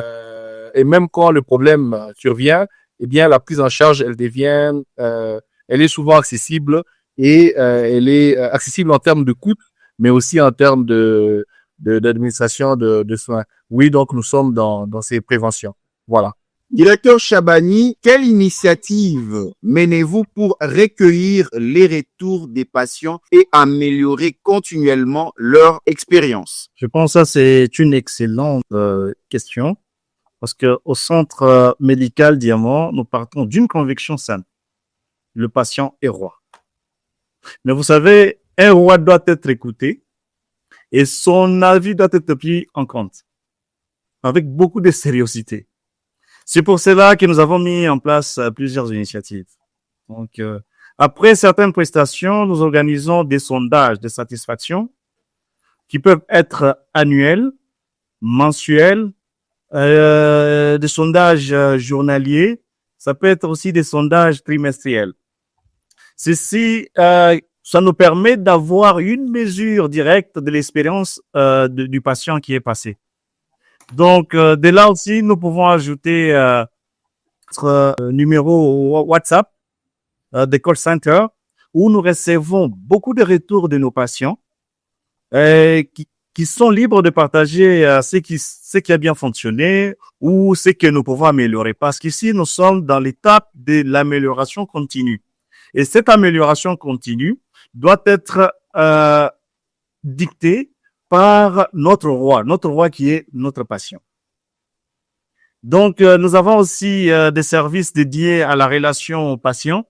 même quand le problème survient, eh bien, la prise en charge, elle est souvent accessible et elle est accessible en termes de coûts, mais aussi en termes d'administration de soins. Oui, donc nous sommes dans ces préventions. Voilà. Directeur Chabani, quelle initiative menez-vous pour recueillir les retours des patients et améliorer continuellement leur expérience? Je pense que ça, c'est une excellente question parce que au centre médical Diamant, nous partons d'une conviction saine. Le patient est roi. Mais vous savez, un roi doit être écouté et son avis doit être pris en compte avec beaucoup de sérieuxité. C'est pour cela que nous avons mis en place plusieurs initiatives. Donc, après certaines prestations, nous organisons des sondages de satisfaction qui peuvent être annuels, mensuels, des sondages journaliers. Ça peut être aussi des sondages trimestriels. Ceci, ça nous permet d'avoir une mesure directe de l'expérience du patient qui est passé. Donc, de là aussi, nous pouvons ajouter notre numéro WhatsApp des call centers où nous recevons beaucoup de retours de nos patients qui sont libres de partager ce qui a bien fonctionné ou ce que nous pouvons améliorer. Parce qu'ici, nous sommes dans l'étape de l'amélioration continue. Et cette amélioration continue doit être dictée par notre roi qui est notre patient. Donc, nous avons aussi des services dédiés à la relation patient.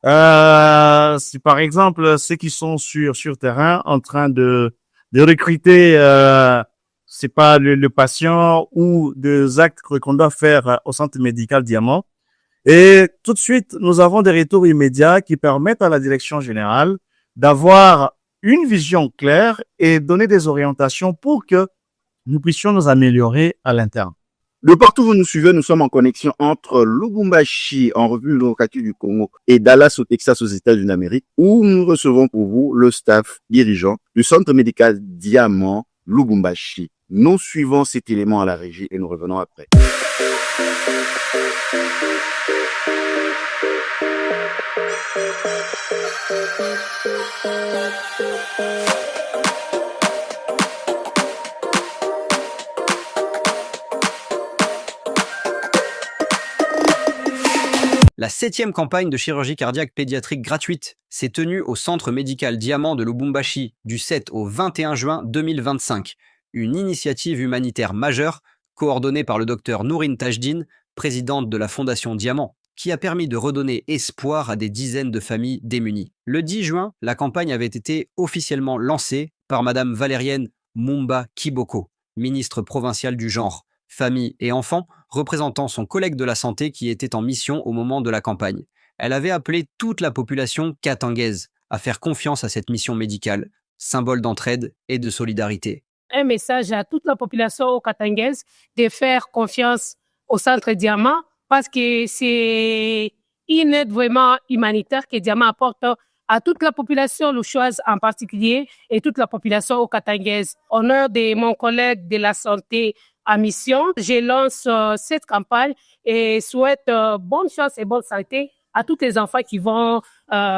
Si par exemple, ceux qui sont sur terrain en train de recruter, c'est pas le patient ou des actes qu'on doit faire au centre médical Diamant. Et tout de suite, nous avons des retours immédiats qui permettent à la direction générale d'avoir une vision claire et donner des orientations pour que nous puissions nous améliorer à l'interne. De partout où vous nous suivez, nous sommes en connexion entre Lubumbashi, en République démocratique du Congo, et Dallas au Texas aux États-Unis d'Amérique, où nous recevons pour vous le staff dirigeant du centre médical Diamant Lubumbashi. Nous suivons cet élément à la régie et nous revenons après. La 7e campagne de chirurgie cardiaque pédiatrique gratuite s'est tenue au centre médical Diamant de Lubumbashi du 7 au 21 juin 2025. Une initiative humanitaire majeure coordonnée par le docteur Nourine Tajdine, présidente de la Fondation Diamant, qui a permis de redonner espoir à des dizaines de familles démunies. Le 10 juin, la campagne avait été officiellement lancée par Madame Valérienne Mumba Kiboko, ministre provinciale du genre, famille et enfants, représentant son collègue de la santé qui était en mission au moment de la campagne. Elle avait appelé toute la population katangaise à faire confiance à cette mission médicale, symbole d'entraide et de solidarité. Un message à toute la population katangaise de faire confiance au centre Diamant parce que c'est une aide vraiment humanitaire que Diamant apporte à toute la population louchoise en particulier et toute la population katangaise. Au nom de mon collègue de la santé à mission, je lance cette campagne et souhaite bonne chance et bonne santé à tous les enfants qui vont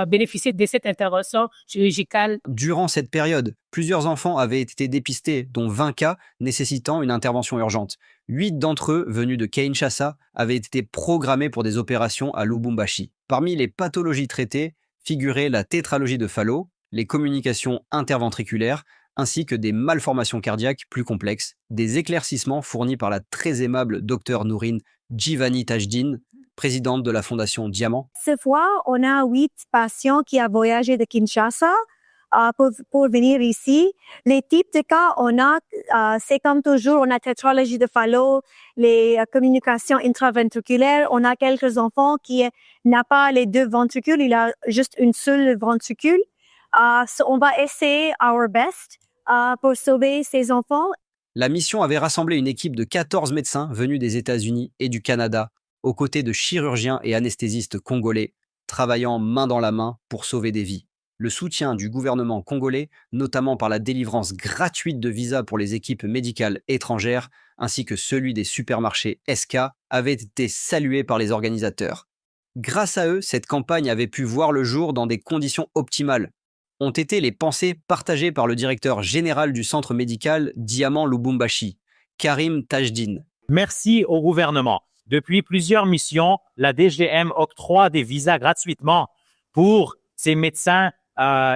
bénéficier de cette intervention chirurgicale. Durant cette période, plusieurs enfants avaient été dépistés, dont 20 cas nécessitant une intervention urgente. 8 d'entre eux, venus de Kinshasa, avaient été programmés pour des opérations à Lubumbashi. Parmi les pathologies traitées figuraient la tétralogie de Fallot, les communications interventriculaires, ainsi que des malformations cardiaques plus complexes, des éclaircissements fournis par la très aimable docteure Nourine Jivani Tajdine, présidente de la Fondation Diamant. Cette fois, on a 8 patients qui ont voyagé de Kinshasa pour venir ici. Les types de cas, c'est comme toujours, on a tétralogie de Fallot, les communications intraventriculaires. On a quelques enfants qui n'a pas les deux ventricules, il a juste une seule ventricule. On va essayer our best pour sauver ces enfants. La mission avait rassemblé une équipe de 14 médecins venus des États-Unis et du Canada, aux côtés de chirurgiens et anesthésistes congolais, travaillant main dans la main pour sauver des vies. Le soutien du gouvernement congolais, notamment par la délivrance gratuite de visas pour les équipes médicales étrangères, ainsi que celui des supermarchés SK, avait été salué par les organisateurs. Grâce à eux, cette campagne avait pu voir le jour dans des conditions optimales. Ont été les pensées partagées par le directeur général du centre médical Diamant Lubumbashi, Karim Tajdine. Merci au gouvernement. Depuis plusieurs missions, la DGM octroie des visas gratuitement pour ces médecins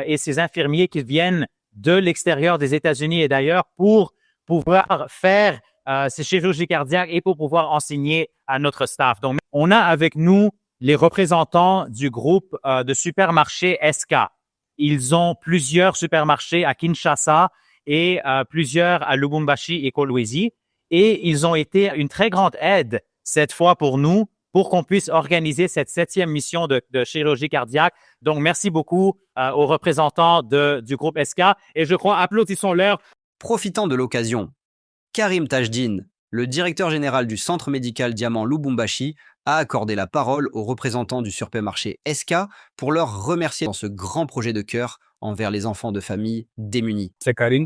et ces infirmiers qui viennent de l'extérieur des États-Unis et d'ailleurs pour pouvoir faire ces chirurgies cardiaques et pour pouvoir enseigner à notre staff. Donc, on a avec nous les représentants du groupe de supermarchés SK. Ils ont plusieurs supermarchés à Kinshasa et plusieurs à Lubumbashi et Kolwezi. Et ils ont été une très grande aide cette fois pour nous, pour qu'on puisse organiser cette 7e mission de chirurgie cardiaque. Donc, merci beaucoup aux représentants du groupe SK. Et je crois, applaudissons-leur. Profitant de l'occasion, Karim Tajdine, le directeur général du centre médical Diamant Lubumbashi, a accordé la parole aux représentants du supermarché SK pour leur remercier dans ce grand projet de cœur envers les enfants de familles démunies. C'est Karim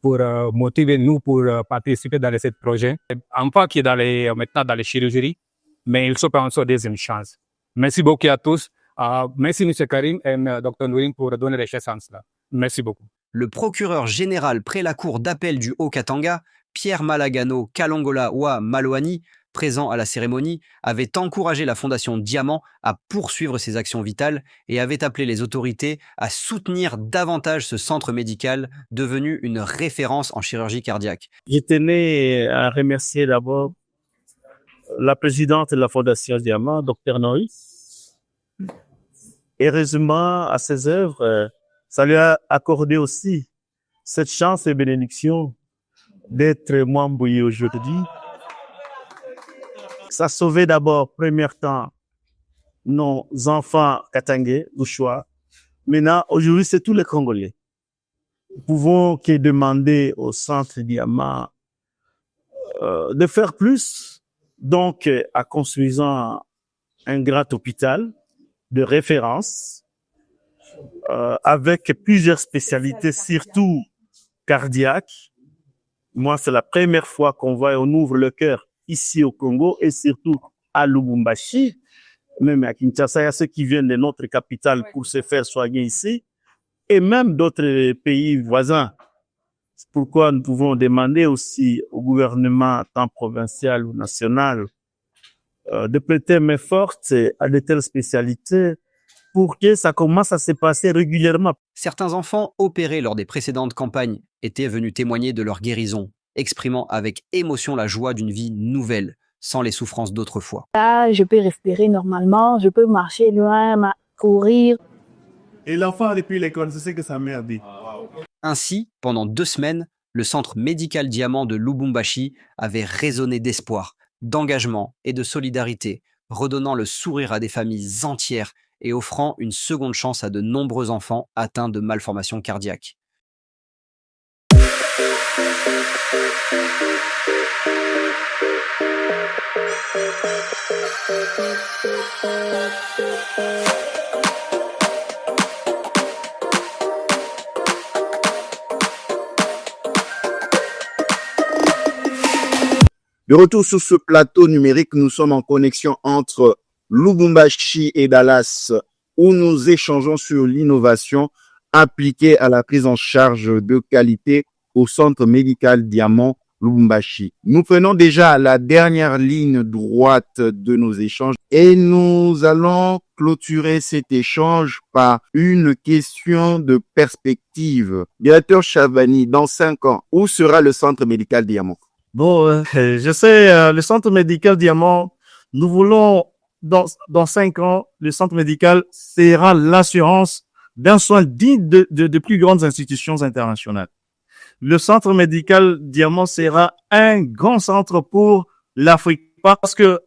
pour motiver nous pour participer dans ce projet. Enfant qui est maintenant dans les chirurgies, mais il se prend encore deuxième chance. Merci beaucoup à tous. Merci M. Karim et Dr Nourine pour donner les chances-là. Merci beaucoup. Le procureur général près la cour d'appel du Haut-Katanga, Pierre Malagano Kalongola Wa Malouani, présent à la cérémonie, avait encouragé la Fondation Diamant à poursuivre ses actions vitales et avait appelé les autorités à soutenir davantage ce centre médical devenu une référence en chirurgie cardiaque. Je tenais à remercier d'abord la présidente de la Fondation Diamant, Dr Nourine. Heureusement, à ses œuvres, ça lui a accordé aussi cette chance et bénédiction d'être membre aujourd'hui. Ça a sauvé d'abord, premier temps, nos enfants katangais, Gouchois. Maintenant, aujourd'hui, c'est tous les Congolais. Nous pouvons que demander au centre Diamant de faire plus, donc en construisant un grand hôpital de référence avec plusieurs spécialités, surtout cardiaques. Moi, c'est la première fois qu'on voit et on ouvre le cœur ici au Congo et surtout à Lubumbashi, même à Kinshasa, il y a ceux qui viennent de notre capitale pour se faire soigner ici et même d'autres pays voisins. C'est pourquoi nous pouvons demander aussi au gouvernement, tant provincial ou national, de prêter main forte à de telles spécialités pour que ça commence à se passer régulièrement. Certains enfants opérés lors des précédentes campagnes étaient venus témoigner de leur guérison, exprimant avec émotion la joie d'une vie nouvelle, sans les souffrances d'autrefois. Là, je peux respirer normalement, je peux marcher loin, courir. Et l'enfant, depuis l'école, c'est ce que sa mère dit. Ainsi, pendant 2 semaines, le centre médical Diamant de Lubumbashi avait résonné d'espoir, d'engagement et de solidarité, redonnant le sourire à des familles entières et offrant une seconde chance à de nombreux enfants atteints de malformations cardiaques. De retour sur ce plateau numérique, nous sommes en connexion entre Lubumbashi et Dallas, où nous échangeons sur l'innovation appliquée à la prise en charge de qualité au centre médical Diamant Lubumbashi. Nous prenons déjà la dernière ligne droite de nos échanges et nous allons clôturer cet échange par une question de perspective. Directeur Chavani, dans 5 ans, où sera le centre médical Diamant? Bon, je sais, le centre médical Diamant, nous voulons, dans 5 ans, le centre médical sera l'assurance d'un soin digne de plus grandes institutions internationales. Le centre médical Diamant sera un grand centre pour l'Afrique parce que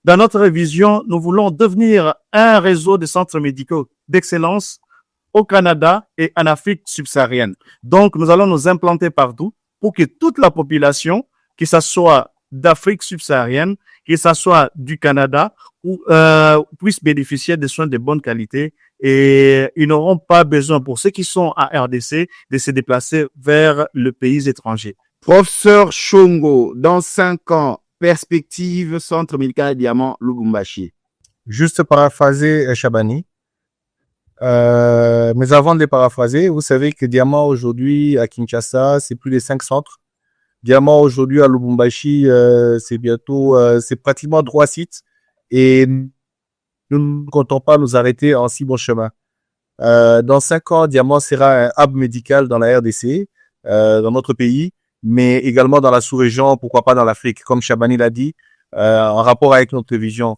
dans notre vision, nous voulons devenir un réseau de centres médicaux d'excellence au Canada et en Afrique subsaharienne. Donc, nous allons nous implanter partout pour que toute la population, que ce soit d'Afrique subsaharienne, que ce soit du Canada, puisse bénéficier de soins de bonne qualité et ils n'auront pas besoin, pour ceux qui sont à RDC, de se déplacer vers le pays étranger. Professeur Shongo, dans 5 ans, perspective Centre médical Diamant Lubumbashi. Juste paraphraser Chabani. Mais avant de les paraphraser, vous savez que Diamant aujourd'hui à Kinshasa, c'est plus de 5 centres. Diamant aujourd'hui à Lubumbashi, c'est pratiquement 3 sites. Et nous ne comptons pas nous arrêter en si bon chemin. Dans 5 ans, Diamant sera un hub médical dans la RDC, dans notre pays, mais également dans la sous-région, pourquoi pas dans l'Afrique, comme Chabani l'a dit, en rapport avec notre vision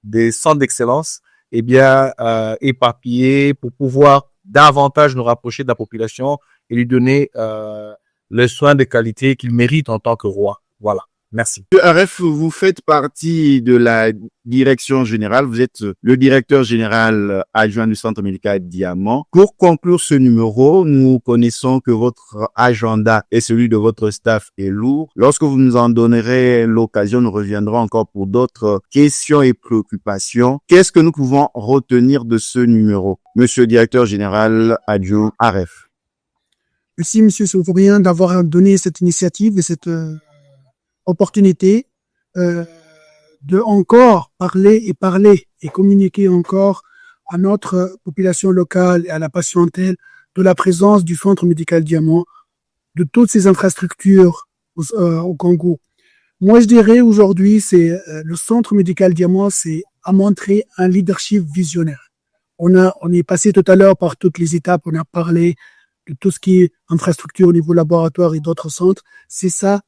des centres d'excellence, éparpillés pour pouvoir davantage nous rapprocher de la population et lui donner le soin de qualité qu'il mérite en tant que roi. Voilà. Merci. Aref, vous faites partie de la direction générale. Vous êtes le directeur général adjoint du Centre médical Diamant. Pour conclure ce numéro, nous connaissons que votre agenda et celui de votre staff est lourd. Lorsque vous nous en donnerez l'occasion, nous reviendrons encore pour d'autres questions et préoccupations. Qu'est-ce que nous pouvons retenir de ce numéro, Monsieur le directeur général adjoint Aref? Merci, Monsieur Soufourien, d'avoir donné cette initiative et cette opportunité de encore parler et communiquer encore à notre population locale et à la patientèle de la présence du Centre médical Diamant, de toutes ces infrastructures au Congo. Moi, je dirais aujourd'hui, c'est le Centre médical Diamant, c'est à montrer un leadership visionnaire. On est passé tout à l'heure par toutes les étapes, on a parlé de tout ce qui est infrastructure au niveau laboratoire et d'autres centres. C'est ça,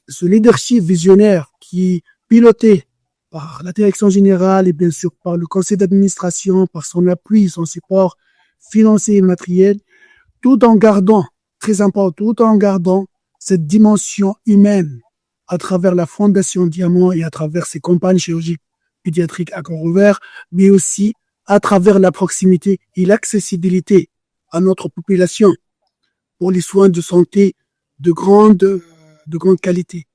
ce leadership visionnaire qui est piloté par la direction générale et bien sûr par le conseil d'administration, par son appui, son support financier et matériel, tout en gardant, très important, tout en gardant cette dimension humaine à travers la Fondation Diamant et à travers ses campagnes chirurgicales pédiatriques à corps ouvert, mais aussi à travers la proximité et l'accessibilité à notre population pour les soins de santé de grande qualité.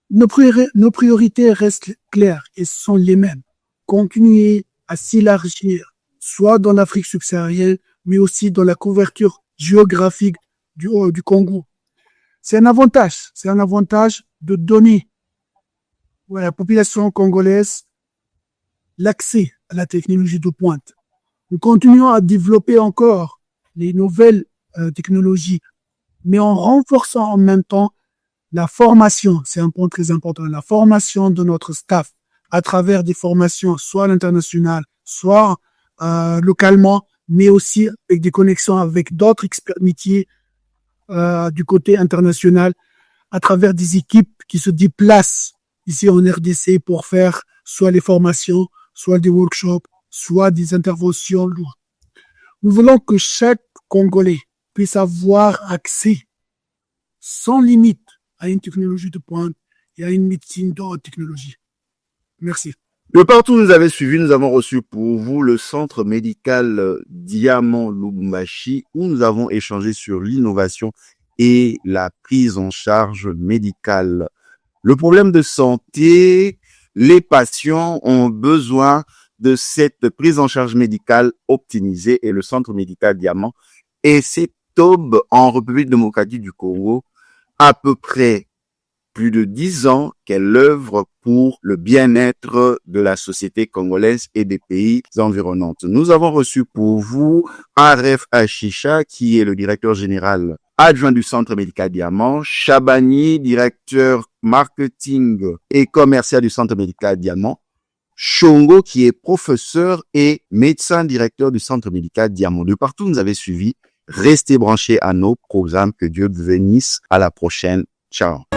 Nos priorités restent claires et sont les mêmes. Continuer à s'élargir, soit dans l'Afrique subsaharienne, mais aussi dans la couverture géographique du Congo. C'est un avantage de donner à la population congolaise l'accès à la technologie de pointe. Nous continuons à développer encore les nouvelles technologies, mais en renforçant en même temps la formation, c'est un point très important, la formation de notre staff à travers des formations soit à l'international, soit localement, mais aussi avec des connexions avec d'autres experts métiers du côté international, à travers des équipes qui se déplacent ici en RDC pour faire soit les formations, soit des workshops, soit des interventions lourdes. Nous voulons que chaque Congolais puisse avoir accès sans limite à une technologie de pointe et à une médecine de haute technologie. Merci. De partout où vous avez suivi, nous avons reçu pour vous le Centre médical Diamant Lubumbashi, où nous avons échangé sur l'innovation et la prise en charge médicale. Le problème de santé, les patients ont besoin de cette prise en charge médicale optimisée et le Centre médical Diamant et c'est Tob en République démocratique du Congo, à peu près plus de 10 ans qu'elle œuvre pour le bien-être de la société congolaise et des pays environnants. Nous avons reçu pour vous Aref Ashisha, qui est le directeur général adjoint du Centre médical Diamant, Chabani, directeur marketing et commercial du Centre médical Diamant, Shongo, qui est professeur et médecin directeur du Centre médical Diamant. De partout, vous avez suivi. Restez branchés à nos programmes. Que Dieu vous bénisse. À la prochaine. Ciao.